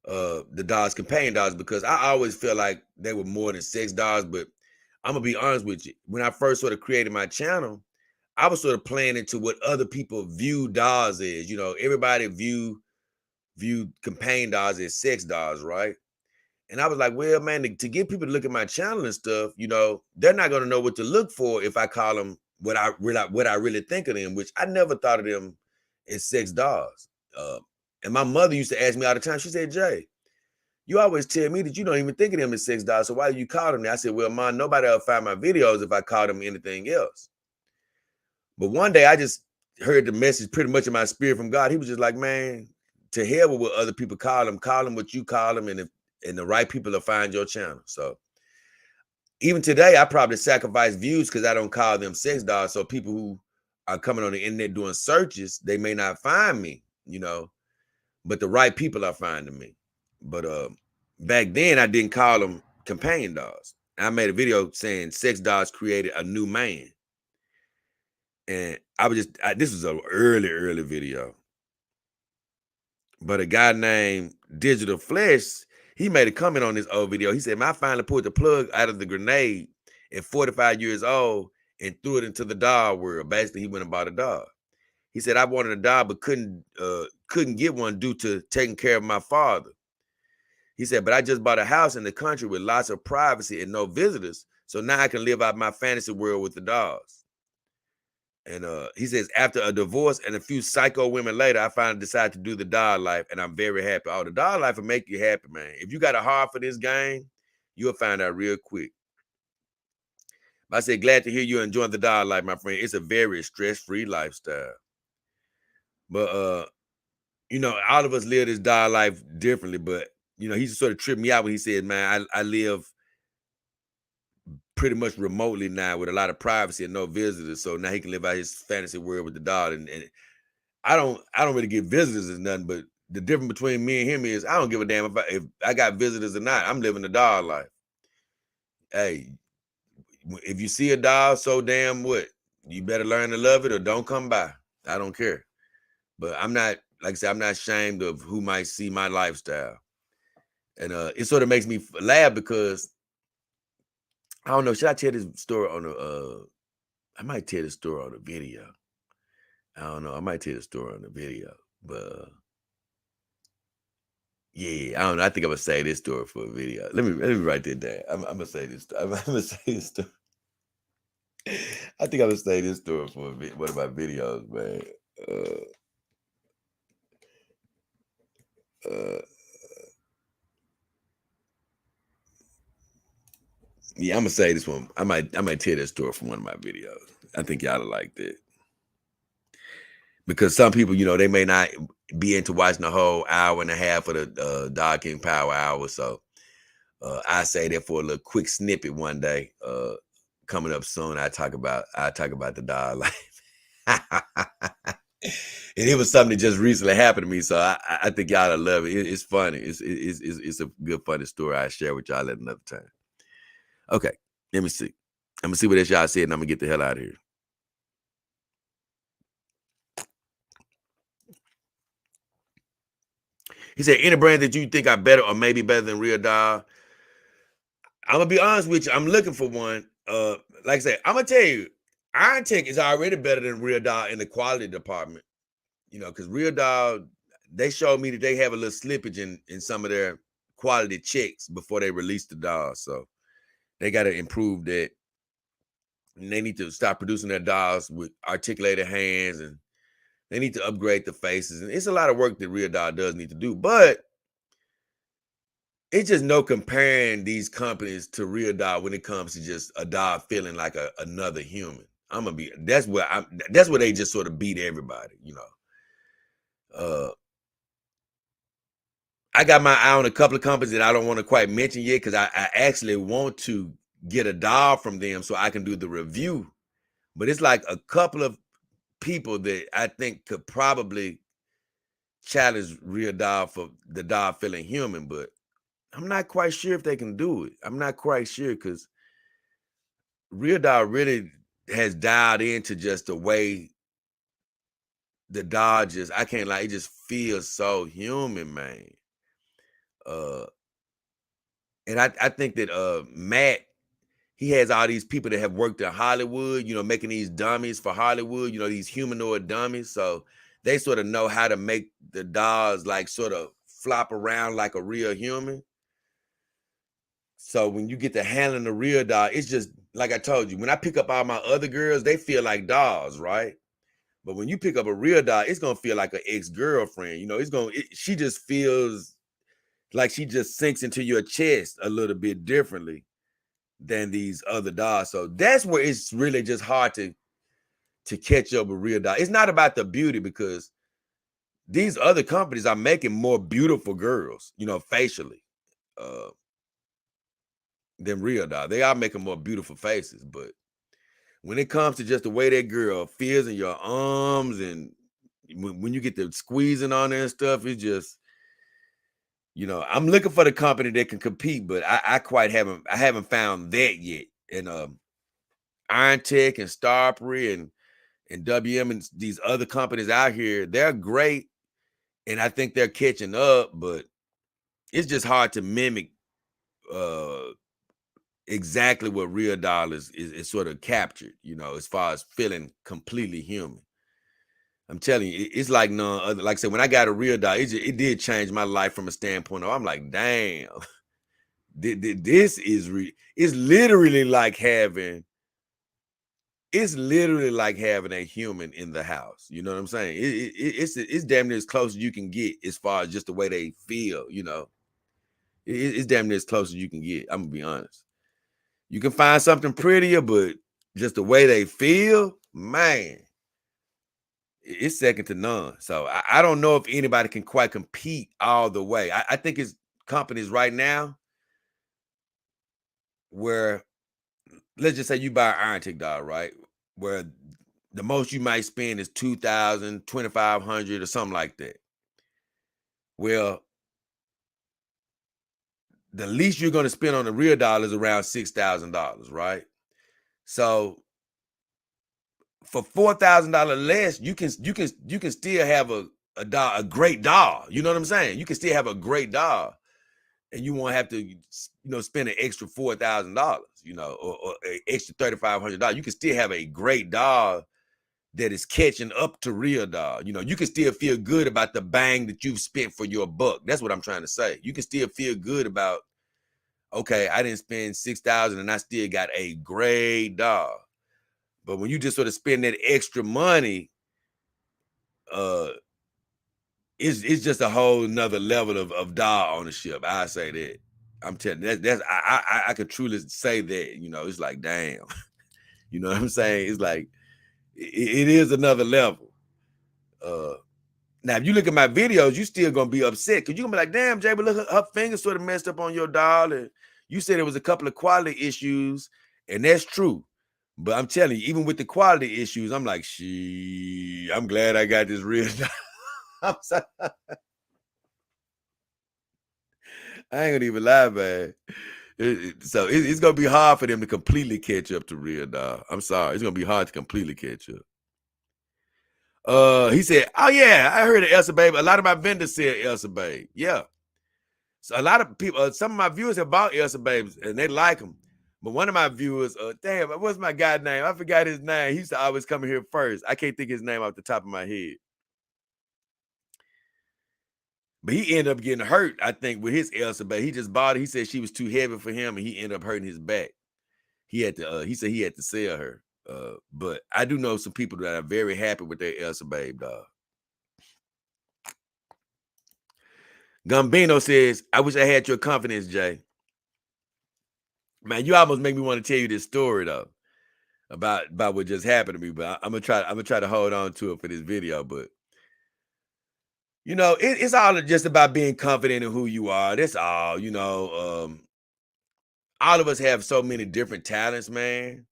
the dogs companion dogs, because I always felt like they were more than sex dogs. But I'm gonna be honest with you. When I first sort of created my channel, I was sort of playing into what other people view dogs as. You know, everybody viewed companion dogs as sex dogs, right? And I was like, well, man, to get people to look at my channel and stuff, you know, they're not gonna know what to look for if I call them what I really think of them, which I never thought of them as sex dogs. And my mother used to ask me all the time. She said, Jay, you always tell me that you don't even think of them as sex dogs. So why do you call them that? I said, well, Mom, nobody will find my videos if I call them anything else. But one day I just heard the message pretty much in my spirit from God. He was just like, man, to hell with what other people call them what you call them, and the right people will find your channel. So even today, I probably sacrifice views because I don't call them sex dogs. So people who are coming on the internet doing searches, they may not find me, you know, but the right people are finding me. But back then I didn't call them companion dogs. I made a video saying sex dogs created a new man. And this was an early video. But a guy named Digital Flesh, he made a comment on this old video. He said, man, I finally pulled the plug out of the grenade at 45 years old and threw it into the dog world. Basically, he went and bought a dog. He said, I wanted a dog, but couldn't get one due to taking care of my father. He said, but I just bought a house in the country with lots of privacy and no visitors. So now I can live out my fantasy world with the dogs. And he says, after a divorce and a few psycho women later, I finally decided to do the dog life, and I'm very happy. Oh, the dog life will make you happy, man. If you got a heart for this game, you'll find out real quick. I say, glad to hear you enjoying the dog life, my friend. It's a very stress-free lifestyle. But you know, all of us live this dog life differently. But you know, he sort of tripped me out when he said, man, I live pretty much remotely now with a lot of privacy and no visitors. So now he can live out his fantasy world with the dog. And I don't really get visitors as nothing, but the difference between me and him is I don't give a damn if I got visitors or not. I'm living the dog life. Hey, if you see a dog, so damn what? You better learn to love it or don't come by. I don't care. But I'm not, like I said, I'm not ashamed of who might see my lifestyle. And it sort of makes me laugh because I don't know. Should I tell this story on the? I might tell the story on the video. I don't know. I might tell the story on the video, but yeah, I don't know. I think I'm gonna say this story for a video. Let me write that down. I'm gonna say this. I'm gonna say this story. I think I'm gonna say this story for one of my videos, man. Yeah, I'm gonna say this one. I might tell that story from one of my videos. I think y'all will like that. Because some people, you know, they may not be into watching the whole hour and a half of the Dog King Power Hour. So I say that for a little quick snippet one day. Coming up soon, I talk about the dog life. And it was something that just recently happened to me. So I think y'all will love it. It's funny. It's a good, funny story I share with y'all at another time. Okay, let me see. I'm gonna see what else y'all said, and I'm gonna get the hell out of here. He said, any brand that you think are better or maybe better than Real Dog? I'm gonna be honest with you. I'm looking for one. Like I said, I'm gonna tell you, Iron Tech is already better than Real Dog in the quality department. You know, because Real Dog, they showed me that they have a little slippage in some of their quality checks before they release the dog. So they got to improve that. And they need to stop producing their dogs with articulated hands, and they need to upgrade the faces. And it's a lot of work that Real Dog does need to do, but it's just no comparing these companies to Real Dog when it comes to just a dog feeling like another human. That's where they just sort of beat everybody, you know. I got my eye on a couple of companies that I don't want to quite mention yet because I actually want to get a dog from them so I can do the review. But it's like a couple of people that I think could probably challenge Real Dog for the dog feeling human. But I'm not quite sure if they can do it. I'm not quite sure because Real Doll really has dialed into just the way the Dodgers. I can't lie, it just feels so human, man. Uh, and I think that Matt, he has all these people that have worked in Hollywood, making these dummies for Hollywood, these humanoid dummies. So they sort of know how to make the dolls like sort of flop around like a real human. So when you get to handling the real doll, it's just like I told you, when I pick up all my other girls, they feel like dolls, right? But when you pick up a real doll, it's gonna feel like an ex-girlfriend. She just feels like she just sinks into your chest a little bit differently than these other dolls. So that's where it's really just hard to catch up with real doll. It's not about the beauty because these other companies are making more beautiful girls, facially, uh, than real doll. They are making more beautiful faces, but when it comes to just the way that girl feels in your arms and when you get the squeezing on her and stuff, it's just, I'm looking for the company that can compete, but I haven't found that yet. And Iron Tech and Starbury and WM and these other companies out here, they're great. And I think they're catching up, but it's just hard to mimic uh exactly what real doll is sort of captured, as far as feeling completely human. I'm telling you, it's like none other. Like I said, when I got a real doll, it did change my life from a standpoint of I'm like, damn, this is it's literally like having a human in the house. You know what I'm saying? It's damn near as close as you can get as far as just the way they feel. It's damn near as close as you can get. I'm gonna be honest. You can find something prettier, but just the way they feel, man, it's second to none. So I don't know if anybody can quite compete all the way. I think it's companies right now where, let's just say you buy an Iron Tick doll, right? Where the most you might spend is 2,000, 2,500, or something like that. Well, the least you're going to spend on the real doll is around $6,000, right? So for $4,000 less, you can still have a great doll. You know what I'm saying? You can still have a great doll, and you won't have to spend an extra $4,000, or an extra $3,500. You can still have a great doll that is catching up to real doll. You can still feel good about the bang that you've spent for your buck. That's what I'm trying to say. You can still feel good about, okay, I didn't spend $6,000 and I still got a great doll. But when you just sort of spend that extra money, uh, it's just a whole nother level of doll ownership. I say that. I'm telling you, that's I could truly say that. It's like, damn. You know what I'm saying? It's like it is another level. Now, if you look at my videos, you still gonna be upset because you're gonna be like, damn, Jay, but look, her fingers sort of messed up on your doll. And you said there was a couple of quality issues, and that's true. But I'm telling you, even with the quality issues, I'm like, I'm glad I got this real doll. I'm sorry. I ain't gonna even lie, man. So it's gonna be hard for them to completely catch up to real doll. I'm sorry, it's gonna be hard to completely catch up. He said, "Oh yeah, I heard of Elsa Babe. A lot of my vendors said Elsa Babe. Yeah, so a lot of people, some of my viewers have bought Elsa Babes and they like them. But one of my viewers, damn, what's my guy's name? I forgot his name. He used to always come in here first. I can't think his name off the top of my head. But he ended up getting hurt, I think, with his Elsa Babe. He just bought it. He said she was too heavy for him, and he ended up hurting his back. He had to. He said he had to sell her. But I do know some people that are very happy with their Elsa Babe dog. Gambino says, "I wish I had your confidence, Jay." Man, you almost make me want to tell you this story though about what just happened to me. But I'm gonna try to hold on to it for this video. But it's all just about being confident in who you are. That's all. All of us have so many different talents, man.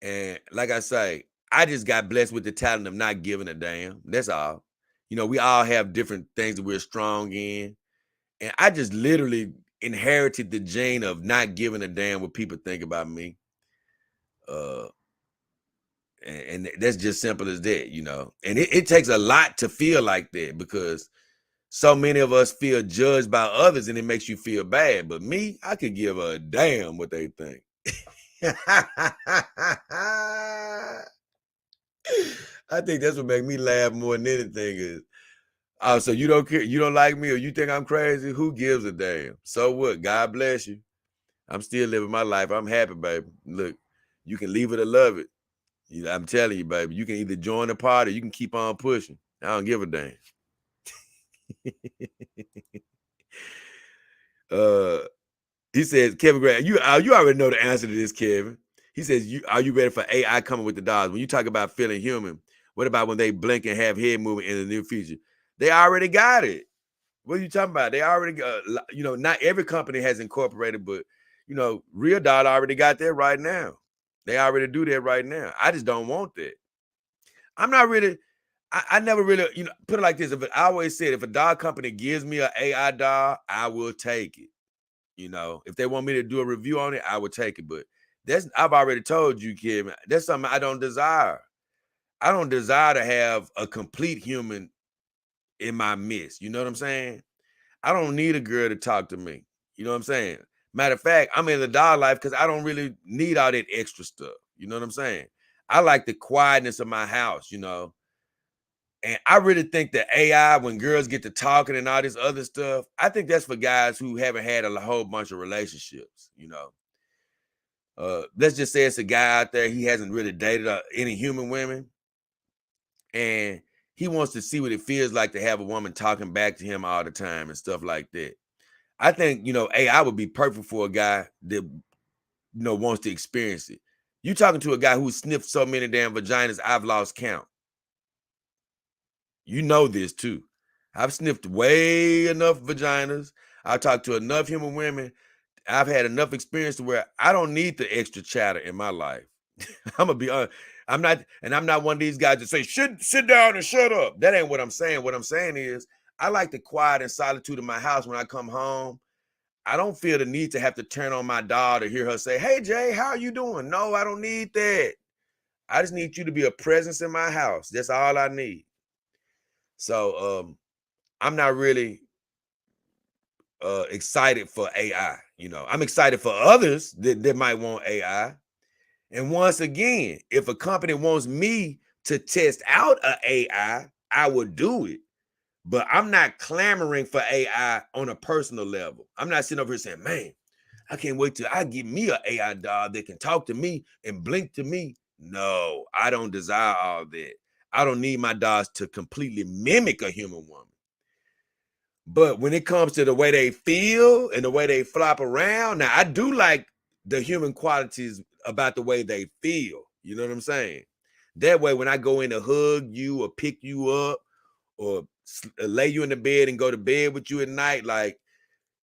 And like I say, I just got blessed with the talent of not giving a damn. That's all. We all have different things that we're strong in. And I just literally inherited the gene of not giving a damn what people think about me. And that's just simple as that, you know. And it takes a lot to feel like that, because so many of us feel judged by others and it makes you feel bad. But me, I could give a damn what they think. I think that's what makes me laugh more than anything is, oh, so you don't care, you don't like me, or you think I'm crazy? Who gives a damn? So what? God bless you. I'm still living my life. I'm happy, baby. Look, you can leave it or love it. I'm telling you, baby, you can either join the party or you can keep on pushing. I don't give a damn. He says, Kevin Grant, you already know the answer to this, Kevin. He says, are you ready for AI coming with the dollars? When you talk about feeling human, what about when they blink and have head movement in the near future? They already got it. What are you talking about? They already got, not every company has incorporated, but, Real Dollar already got that right now. They already do that right now. I just don't want that. I'm not really, I never really, put it like this. I always said, if a doll company gives me an AI doll, I will take it. If they want me to do a review on it, I would take it. But I've already told you, Kevin, that's something I don't desire. I don't desire to have a complete human in my midst. You know what I'm saying? I don't need a girl to talk to me. You know what I'm saying? Matter of fact, I'm in the doll life because I don't really need all that extra stuff. You know what I'm saying? I like the quietness of my house, And I really think that AI, when girls get to talking and all this other stuff, I think that's for guys who haven't had a whole bunch of relationships, Let's just say it's a guy out there, he hasn't really dated any human women, and he wants to see what it feels like to have a woman talking back to him all the time and stuff like that. I think, AI would be perfect for a guy that, wants to experience it. You talking to a guy who sniffed so many damn vaginas, I've lost count. You know this too. I've sniffed way enough vaginas. I've talked to enough human women. I've had enough experience to where I don't need the extra chatter in my life. I'm gonna be honest. I'm not one of these guys that say, sit down and shut up. That ain't what I'm saying. What I'm saying is I like the quiet and solitude of my house when I come home. I don't feel the need to have to turn on my doll to hear her say, hey, Jay, how are you doing? No, I don't need that. I just need you to be a presence in my house. That's all I need. So I'm not really excited for AI. I'm excited for others that might want AI. And once again, if a company wants me to test out an AI, I would do it. But I'm not clamoring for AI on a personal level. I'm not sitting over here saying, man, I can't wait till I get me an AI dog that can talk to me and blink to me. No, I don't desire all that. I don't need my dogs to completely mimic a human woman. But when it comes to the way they feel and the way they flop around, now I do like the human qualities about the way they feel. You know what I'm saying? That way, when I go in to hug you or pick you up or lay you in the bed and go to bed with you at night, like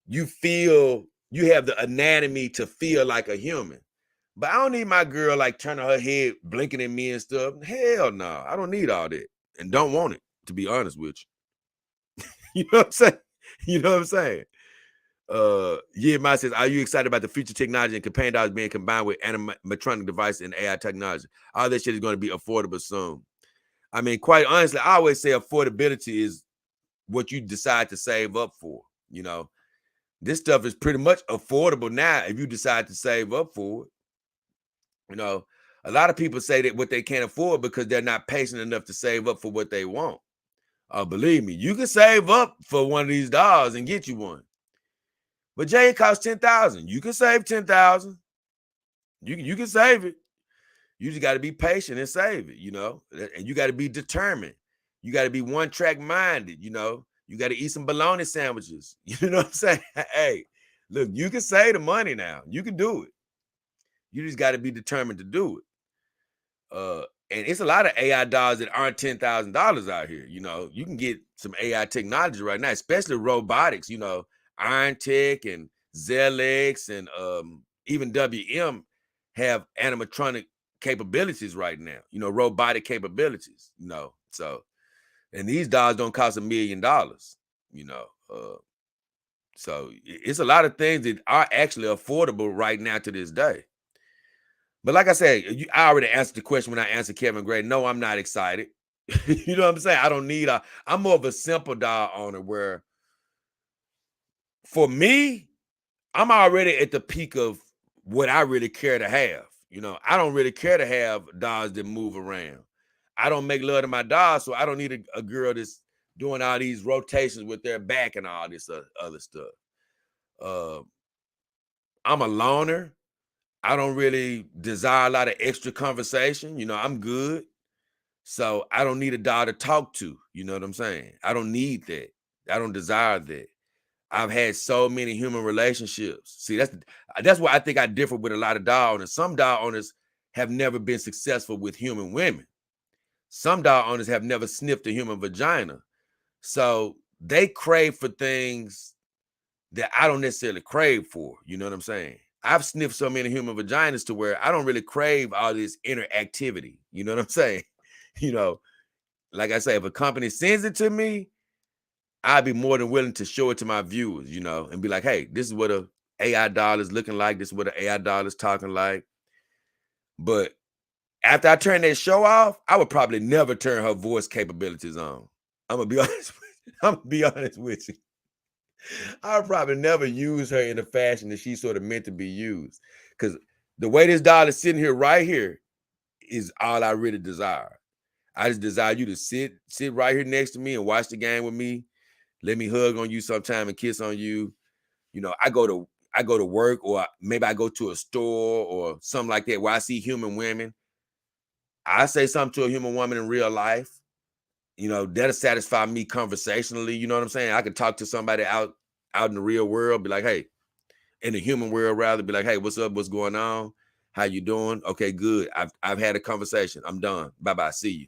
you have the anatomy to feel like a human. But I don't need my girl like turning her head, blinking at me and stuff. Hell no, I don't need all that and don't want it, to be honest with you. You know what I'm saying? You know what I'm saying? Yeah, Mike says, are you excited about the future technology and companion dogs being combined with animatronic devices and AI technology? All that shit is going to be affordable soon. I mean, quite honestly, I always say affordability is what you decide to save up for. This stuff is pretty much affordable now if you decide to save up for it. A lot of people say that what they can't afford because they're not patient enough to save up for what they want. Believe me, you can save up for one of these dolls and get you one. But Jay, it costs $10,000. You can save $10,000. You can save it. You just got to be patient and save it, and you got to be determined. You got to be one-track minded, You got to eat some bologna sandwiches. You know what I'm saying? Hey, look, you can save the money now. You can do it. You just got to be determined to do it. And it's a lot of AI dolls that aren't $10,000 out here. You can get some AI technology right now, especially robotics. Iron Tech and Zelex and even WM have animatronic capabilities right now. Robotic capabilities. So, and these dolls don't cost $1 million. So it's a lot of things that are actually affordable right now to this day. But like I said, I already answered the question when I answered Kevin Gray. No, I'm not excited. You know what I'm saying? I don't need I'm more of a simple dog owner where for me, I'm already at the peak of what I really care to have. I don't really care to have dogs that move around. I don't make love to my dog, so I don't need a girl that's doing all these rotations with their back and all this other stuff. Uh, I'm a loner. I don't really desire a lot of extra conversation. I'm good. So I don't need a dog to talk to. You know what I'm saying? I don't need that. I don't desire that. I've had so many human relationships. See, that's why I think I differ with a lot of dog owners. Some dog owners have never been successful with human women. Some dog owners have never sniffed a human vagina. So they crave for things that I don't necessarily crave for. You know what I'm saying? I've sniffed so many human vaginas to where I don't really crave all this interactivity. You know what I'm saying? Like I say, if a company sends it to me, I'd be more than willing to show it to my viewers, and be like, hey, this is what a AI doll is looking like. This is what an AI doll is talking like. But after I turn that show off, I would probably never turn her voice capabilities on. I'm gonna be honest with you. I would probably never use her in the fashion that she's sort of meant to be used. Because the way this doll is sitting here right here is all I really desire. I just desire you to sit right here next to me and watch the game with me. Let me hug on you sometime and kiss on you. I go to work, or maybe I go to a store or something like that where I see human women. I say something to a human woman in real life. That'll satisfy me conversationally. You know what I'm saying? I could talk to somebody out in the real world, be like, hey, in the human world rather, be like, hey, what's up? What's going on? How you doing? Okay, good. I've had a conversation. I'm done. Bye-bye. See you.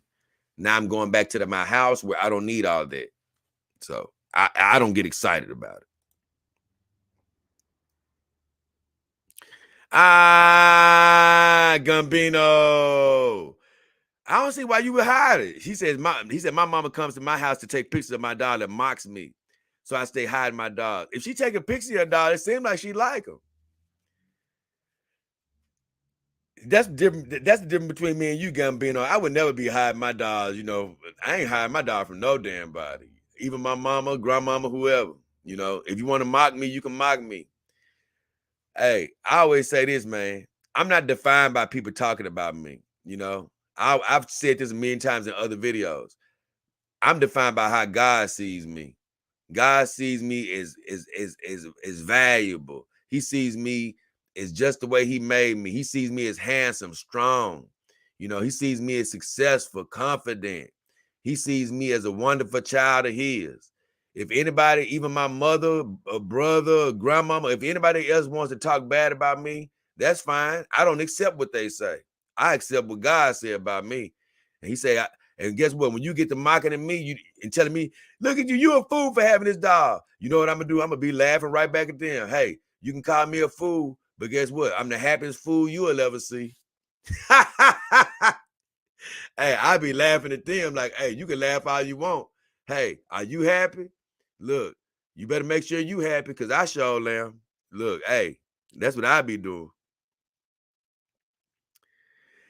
Now I'm going back to my house where I don't need all that. So I don't get excited about it. Gambino. I don't see why you would hide it. He said my mama comes to my house to take pictures of my dog that mocks me. So I stay hiding my dog. If she take a picture of her dog, it seems like she like him. That's different. That's the difference between me and you, Gambino. I would never be hiding my dogs. I ain't hiding my dog from no damn body. Even my mama, grandmama, whoever. If you want to mock me, you can mock me. Hey, I always say this, man. I'm not defined by people talking about me. I've said this a million times in other videos. I'm defined by how God sees me. God sees me as valuable. He sees me as just the way he made me. He sees me as handsome, strong. He sees me as successful, confident. He sees me as a wonderful child of his. If anybody, even my mother, a brother, a grandmama, if anybody else wants to talk bad about me, that's fine. I don't accept what they say. I accept what God said about me. And he said, and guess what? When you get to mocking at me and telling me, look at you, you a fool for having this dog. You know what I'm gonna do? I'm gonna be laughing right back at them. Hey, you can call me a fool, but guess what? I'm the happiest fool you will ever see. Hey, I be laughing at them like, hey, you can laugh all you want. Hey, are you happy? Look, you better make sure you happy because I sure am. Look, hey, that's what I be doing.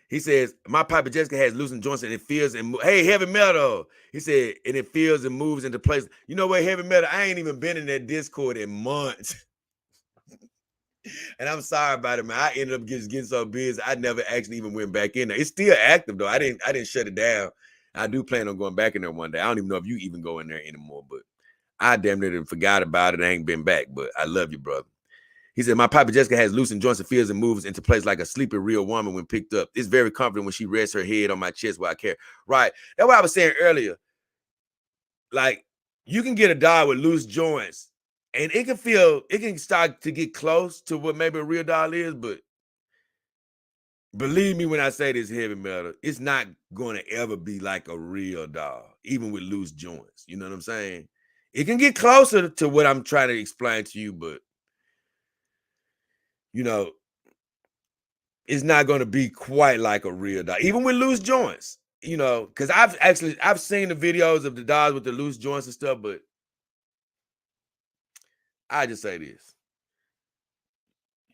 He says, my Papa Jessica has loosened joints and it feels and hey, heavy metal. He said, and it feels and moves into place. You know what, heavy metal? I ain't even been in that Discord in months. And I'm sorry about it, man. I ended up just getting so busy. I never actually even went back in there. It's still active though. I didn't shut it down. I do plan on going back in there one day. I don't even know if you even go in there anymore, but I damn near forgot about it. I ain't been back, but I love you, brother. He said, my Papa Jessica has loosened joints and feels and moves into place like a sleepy real woman when picked up. It's very comforting when she rests her head on my chest while I care. Right. That's what I was saying earlier. Like, you can get a dog with loose joints and it can start to get close to what maybe a real dog is, but believe me when I say this, heavy metal, it's not going to ever be like a real dog, even with loose joints. You know what I'm saying? It can get closer to what I'm trying to explain to you, but it's not going to be quite like a real dog, even with loose joints, because I've seen the videos of the dogs with the loose joints and stuff, but I just say this.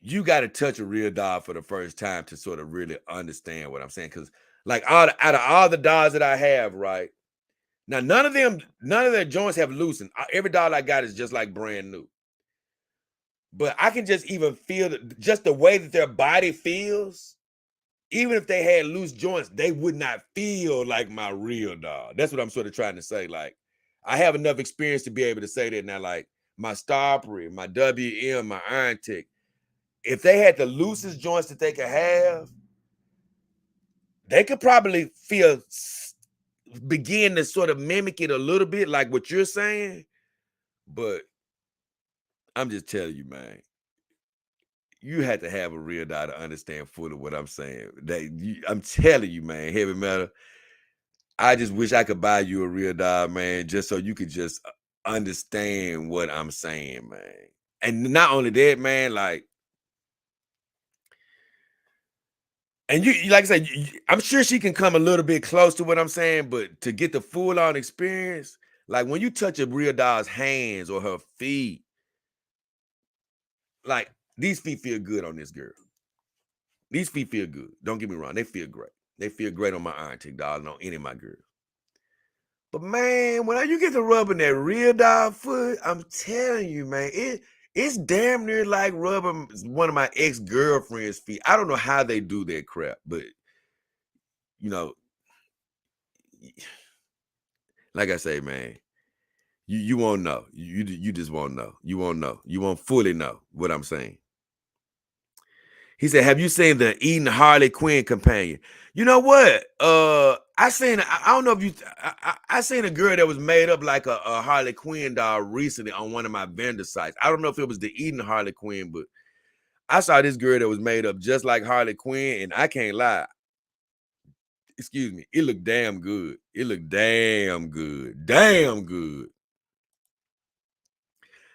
You got to touch a real dog for the first time to sort of really understand what I'm saying. Cause like out of all the dogs that I have, right? Now, none of their joints have loosened. Every dog I got is just like brand new. But I can just even feel just the way that their body feels. Even if they had loose joints, they would not feel like my real dog. That's what I'm sort of trying to say. Like, I have enough experience to be able to say that now. Like my Starbury, my WM, my Iron Tick, if they had the loosest joints that they could have, they could probably begin to sort of mimic it a little bit, like what you're saying. But I'm just telling you, man, you had to have a real dog to understand fully what I'm saying. I'm telling you, man, heavy metal. I just wish I could buy you a real dog, man, just so you could just understand what I'm saying, man. And not only that, man, like, and you like I said, I'm sure she can come a little bit close to what I'm saying, but to get the full on experience, like when you touch a real dog's hands or her feet, like these feet feel good on this girl. These feet feel good. Don't get me wrong, they feel great. They feel great on my Iron Tick dog and on any of my girls. But man, when you get to rubbing that real dog foot, I'm telling you, man, it's damn near like rubbing one of my ex-girlfriend's feet. I don't know how they do that crap, but you know, like I say, man, you won't know. You just won't know. You won't know. You won't fully know what I'm saying. He said, "Have you seen the Eden Harley Quinn companion?" You know what? I don't know if you. I seen a girl that was made up like a Harley Quinn doll recently on one of my vendor sites. I don't know if it was the Eden Harley Quinn, but I saw this girl that was made up just like Harley Quinn, and I can't lie. Excuse me, it looked damn good. It looked damn good. Damn good.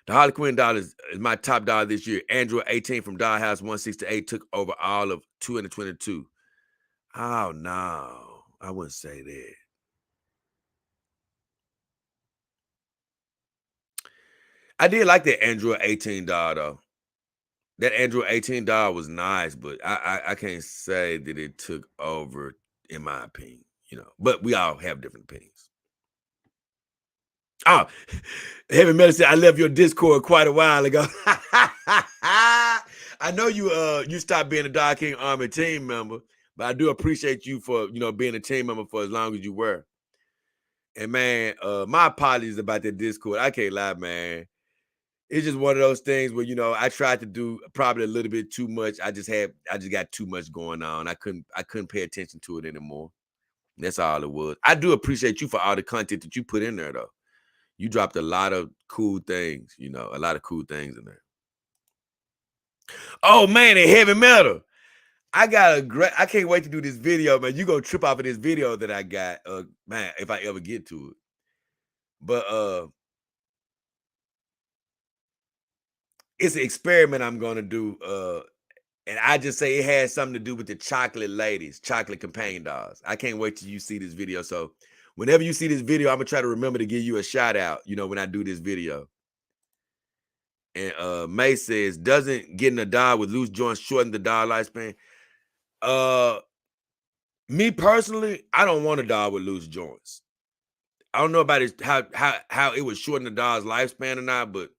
The Harley Quinn doll is my top doll this year. Android 18 from Dollhouse 168 took over all of 222. Oh no, I wouldn't say that. I did like that Android 18 doll though. That Android 18 doll was nice, but I can't say that it took over in my opinion, But we all have different opinions. Oh, Heavy Metal said, I left your Discord quite a while ago. I know you stopped being a Dog King Army team member, but I do appreciate you for being a team member for as long as you were. And man, my apologies about that Discord. I can't lie, man. It's just one of those things where I tried to do probably a little bit too much. I just got too much going on. I couldn't pay attention to it anymore. That's all it was. I do appreciate you for all the content that you put in there though. You dropped a lot of cool things, a lot of cool things in there. Oh man, and Heavy Metal. I can't wait to do this video, man. You gonna trip off of this video that I got, man, if I ever get to it. But it's an experiment I'm gonna do. And I just say it has something to do with the chocolate ladies, chocolate companion dogs. I can't wait till you see this video. So whenever you see this video, I'm gonna try to remember to give you a shout out, when I do this video. And May says, doesn't getting a dog with loose joints shorten the dog lifespan? Me personally, I don't want a dog with loose joints. I don't know about how it would shorten the dog's lifespan or not, but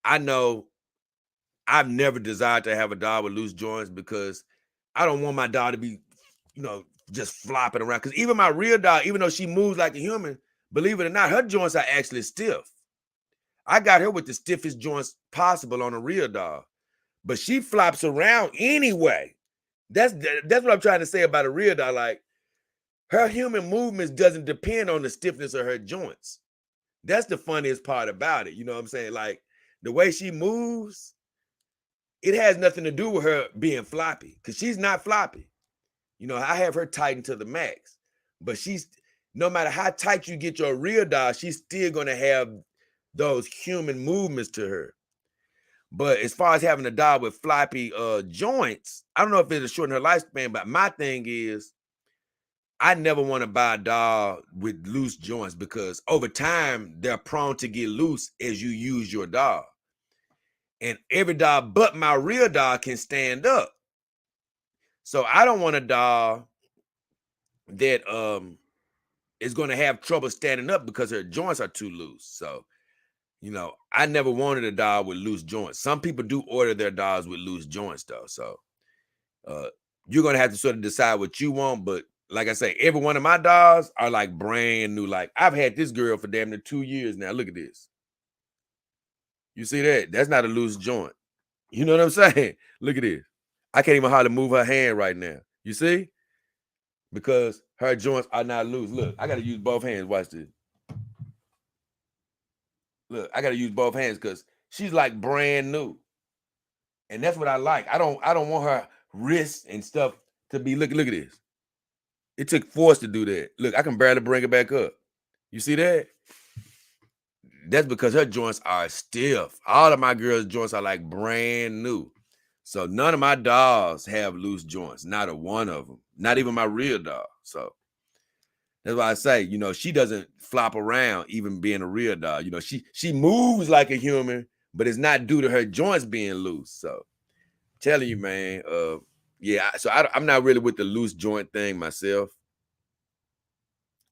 I know I've never desired to have a dog with loose joints because I don't want my dog to be, just flopping around. Because even my real dog, even though she moves like a human, believe it or not, her joints are actually stiff. I got her with the stiffest joints possible on a real dog, but she flops around anyway. That's what I'm trying to say about a real dog. Like her human movements doesn't depend on the stiffness of her joints. That's the funniest part about it. You know what I'm saying? Like the way she moves, it has nothing to do with her being floppy because she's not floppy. I have her tightened to the max, but no matter how tight you get your real dog, she's still going to have those human movements to her. But as far as having a dog with floppy joints, I don't know if it'll shorten her lifespan, but my thing is I never want to buy a dog with loose joints because over time they're prone to get loose as you use your dog. and every dog but my real dog can stand up. So I don't want a dog that is going to have trouble standing up because her joints are too loose. So, I never wanted a dog with loose joints. Some people do order their dogs with loose joints though. So, uh, you're going to have to sort of decide what you want. But like I say, every one of my dogs are like brand new. Like I've had this girl for damn near 2 years now. Look at this. You see that? That's not a loose joint. You know what I'm saying? Look at this. I can't even hardly move her hand right now. You see? Because her joints are not loose. Look, I got to use both hands. Watch this. Look, I got to use both hands because she's like brand new. And that's what I like. I don't want her wrists and stuff to be look at this. It took force to do that. Look, I can barely bring it back up. You see that? That's because her joints are stiff. All of my girls' joints are like brand new. So none of my dogs have loose joints. Not a one of them. Not even my real dog. So that's why I say, she doesn't flop around even being a real dog. She moves like a human, but it's not due to her joints being loose. So telling you, man, yeah. So I'm not really with the loose joint thing myself.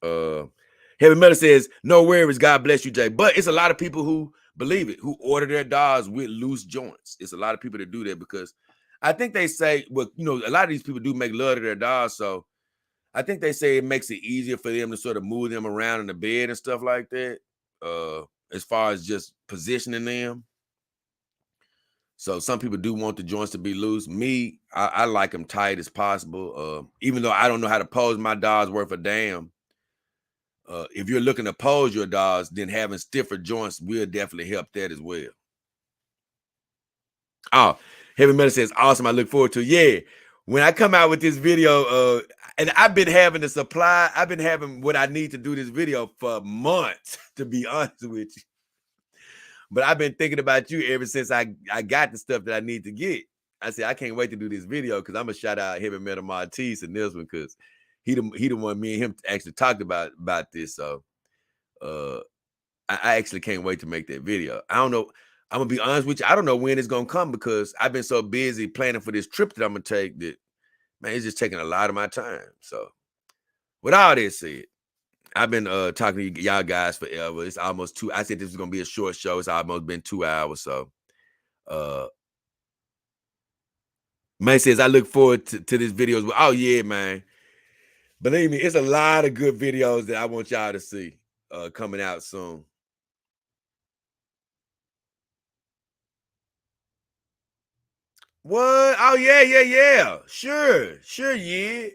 Heavy Metal says, no worries, God bless you, Jay. But it's a lot of people who believe it, who order their dogs with loose joints. It's a lot of people that do that because I think they say, well, a lot of these people do make love to their dogs. So I think they say it makes it easier for them to sort of move them around in the bed and stuff like that. As far as just positioning them. So some people do want the joints to be loose. Me, I like them tight as possible. Even though I don't know how to pose my dogs worth a damn. If you're looking to pose your dogs, then having stiffer joints will definitely help that as well. Oh, Heavy Metal says, awesome. I look forward to it. Yeah. When I come out with this video, and I've been having the supply, I've been having what I need to do this video for months, to be honest with you. But I've been thinking about you ever since I got the stuff that I need to get. I said, I can't wait to do this video because I'm going to shout out Heavy Metal Martise and this one because he the one me and him actually talked about this. So I actually can't wait to make that video. I don't know. I'm gonna be honest with you. I don't know when it's gonna come because I've been so busy planning for this trip that I'm gonna take that, man, it's just taking a lot of my time. So with all this said, I've been talking to y'all guys forever. It's almost I said this was gonna be a short show. It's almost been 2 hours. So uh man says I look forward to this video. Oh yeah, man. Believe me, it's a lot of good videos that I want y'all to see coming out soon. What? Oh yeah. Sure, yeah.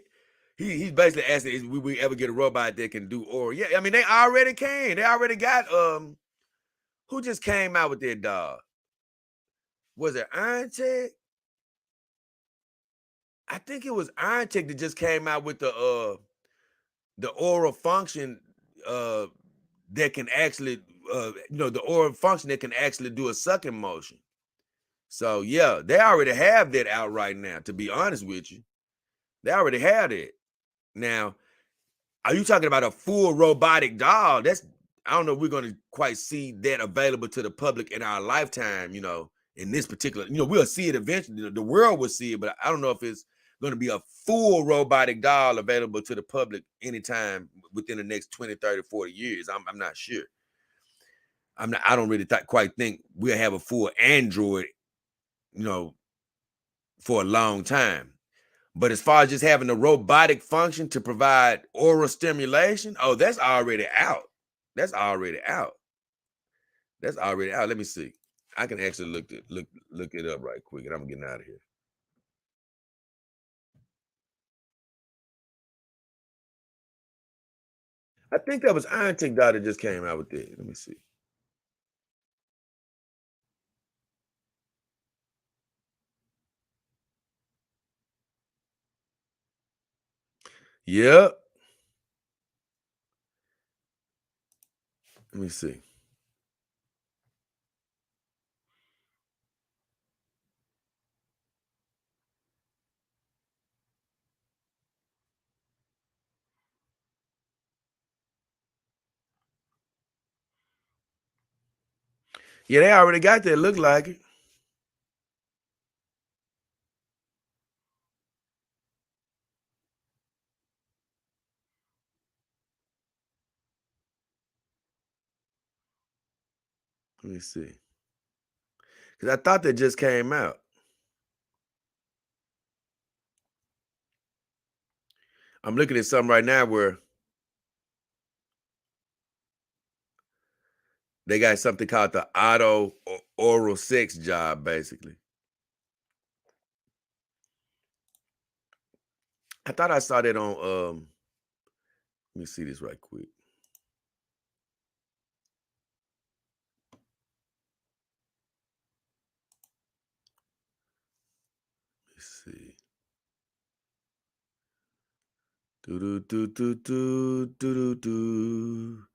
He's basically asking, is we ever get a robot that can do oral? Yeah, I mean they already can. They already got who just came out with their dog? Was it Iron Tech? I think it was Iron Tech that just came out with the oral function uh that can actually the oral function that can actually do a sucking motion. So yeah, they already have that out right now, to be honest with you. They already have it. Now, are you talking about a full robotic dog? I don't know if we're going to quite see that available to the public in our lifetime, in this particular, we'll see it eventually. The world will see it, but I don't know if it's going to be a full robotic dog available to the public anytime within the next 20, 30, 40 years. I'm not sure. I don't really quite think we'll have a full Android, you know, for a long time. But as far as just having a robotic function to provide oral stimulation, oh, that's already out. That's already out. That's already out. Let me see. I can actually look it up right quick, and I'm getting out of here. I think that was Iron Tech that just came out with it. Let me see. Yep. Let me see. Yeah, they already got that. Look like it. Let me see. Because I thought that just came out. I'm looking at something right now where they got something called the auto oral sex job, basically. I thought I saw that on let me see this right quick. Let's see. Do do do do do do do do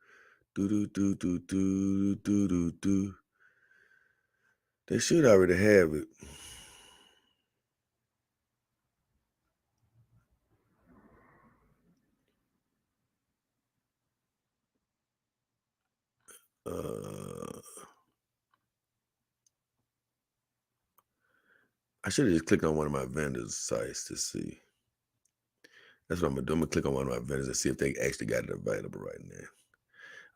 do do do do do do do. They should already have it. I should have just clicked on one of my vendors' sites to see. That's what I'm gonna do. I'm gonna click on one of my vendors and see if they actually got it available right now.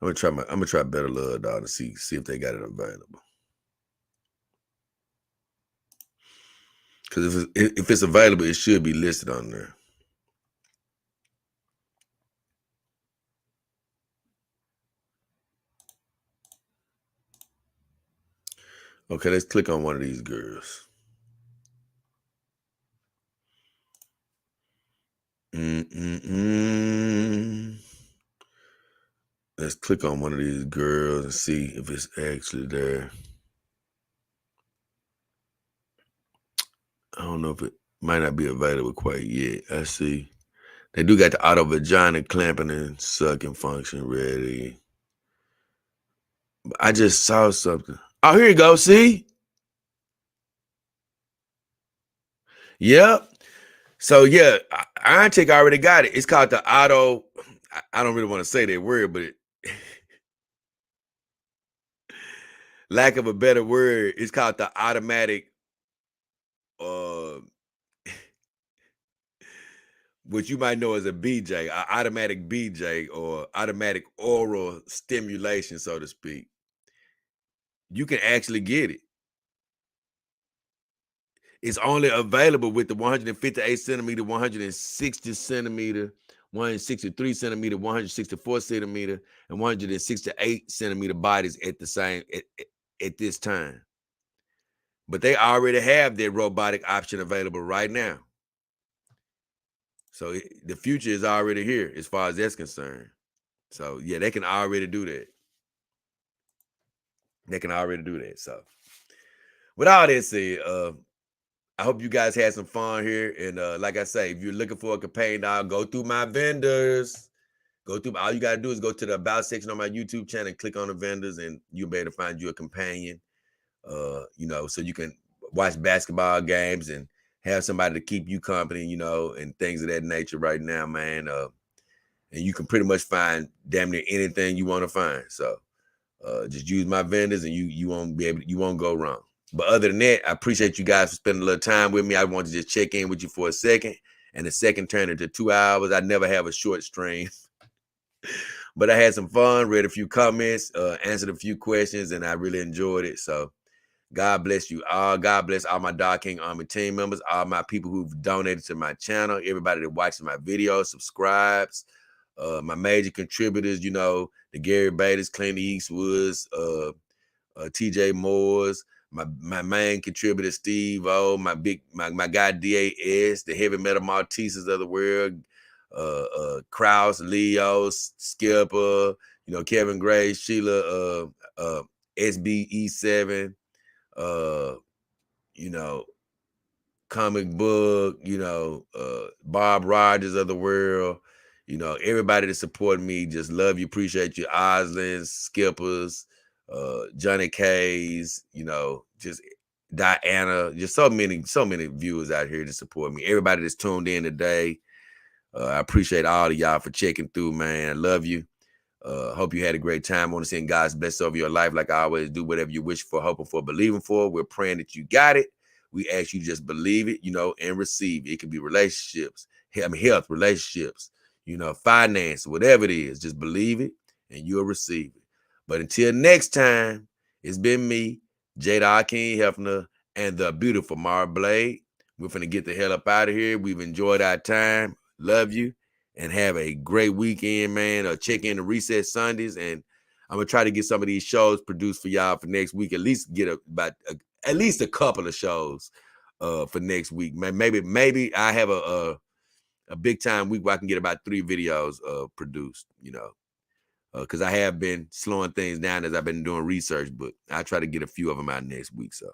I'm gonna try Better Love Dog to see if they got it available. Because if it's available, it should be listed on there. Okay, let's click on one of these girls. Let's click on one of these girls and see if it's actually there. I don't know if it might not be available quite yet. I see. They do got the auto vagina clamping and sucking function ready. I just saw something. Oh, here you go. See? Yep. So yeah, Iron Tech already got it. It's called the auto. I don't really want to say that word, but lack of a better word, it's called the automatic. What you might know as a BJ, automatic BJ, or automatic oral stimulation, so to speak. You can actually get it. It's only available with the 158 centimeter, 160 centimeter, 163 centimeter, 164 centimeter, and 168 centimeter bodies at the same at this time. But they already have their robotic option available right now. So the future is already here as far as that's concerned. So yeah, they can already do that. They can already do that. So with all that said, I hope you guys had some fun here. And like I say, if you're looking for a companion dog, go through my vendors. Go through. All you gotta do is go to the about section on my YouTube channel and click on the vendors, and you'll be able to find you a companion. So you can watch basketball games and have somebody to keep you company, and things of that nature right now, man. And you can pretty much find damn near anything you want to find. So just use my vendors and you won't go wrong. But other than that, I appreciate you guys for spending a little time with me. I want to just check in with you for a second. And the second turned into 2 hours. I never have a short stream. But I had some fun, read a few comments, answered a few questions, and I really enjoyed it. So God bless you all. God bless all my Dog King Army team members, all my people who've donated to my channel, everybody that watches my videos, subscribes, my major contributors, the Gary Bates, Clint Eastwoods, TJ Moores, my main contributor, Steve O, my guy DAS, the heavy metal Maltesers of the world, Kraus, Leo, Skipper, Kevin Gray, Sheila, SBE7, comic book, Bob Rogers of the world, everybody that support me, just love you, appreciate you, Oslins, Skippers, Johnny K's, just Diana, just so many viewers out here to support me. Everybody that's tuned in today, I appreciate all of y'all for checking through, man. I love you. Hope you had a great time. I want to send God's best over your life, like I always do. Whatever you wish for, hoping for, believing for. We're praying that you got it. We ask you just believe it, and receive it. It could be relationships, health, relationships, finance, whatever it is. Just believe it, and you'll receive it. But until next time, It's been me, JayDollKingHefner, and the beautiful Mar Blade. We're finna get the hell up out of here. We've enjoyed our time. Love you. And have a great weekend, man. Check in the Reset Sundays. And I'm gonna try to get some of these shows produced for y'all for next week. At least get at least a couple of shows for next week. Maybe I have a big time week where I can get about 3 videos produced, because I have been slowing things down as I've been doing research, but I try to get a few of them out next week. So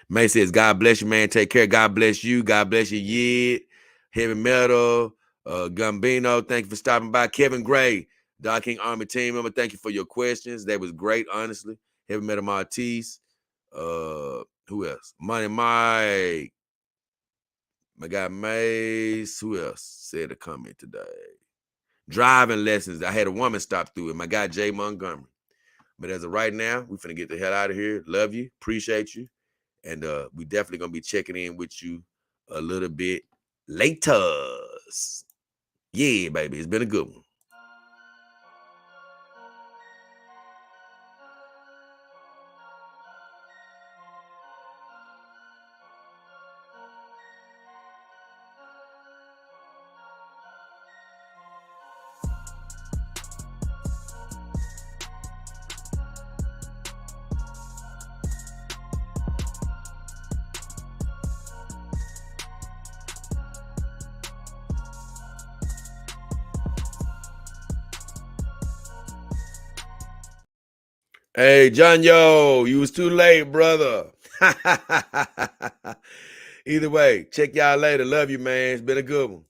May says, God bless you, man. Take care. God bless you. God bless you, Yid, Heavy Metal, Gambino. Thank you for stopping by. Kevin Gray, Dog King Army team member. Thank you for your questions. That was great, honestly. Heavy Metal Martise. Who else? Money Mike. My guy Mace. Who else said a comment today? Driving lessons. I had a woman stop through it. My guy Jay Montgomery. But as of right now, we finna get the hell out of here. Love you. Appreciate you. And we definitely gonna be checking in with you a little bit later. Yeah, baby. It's been a good one. Hey, John, you was too late, brother. Either way, check y'all later. Love you, man. It's been a good one.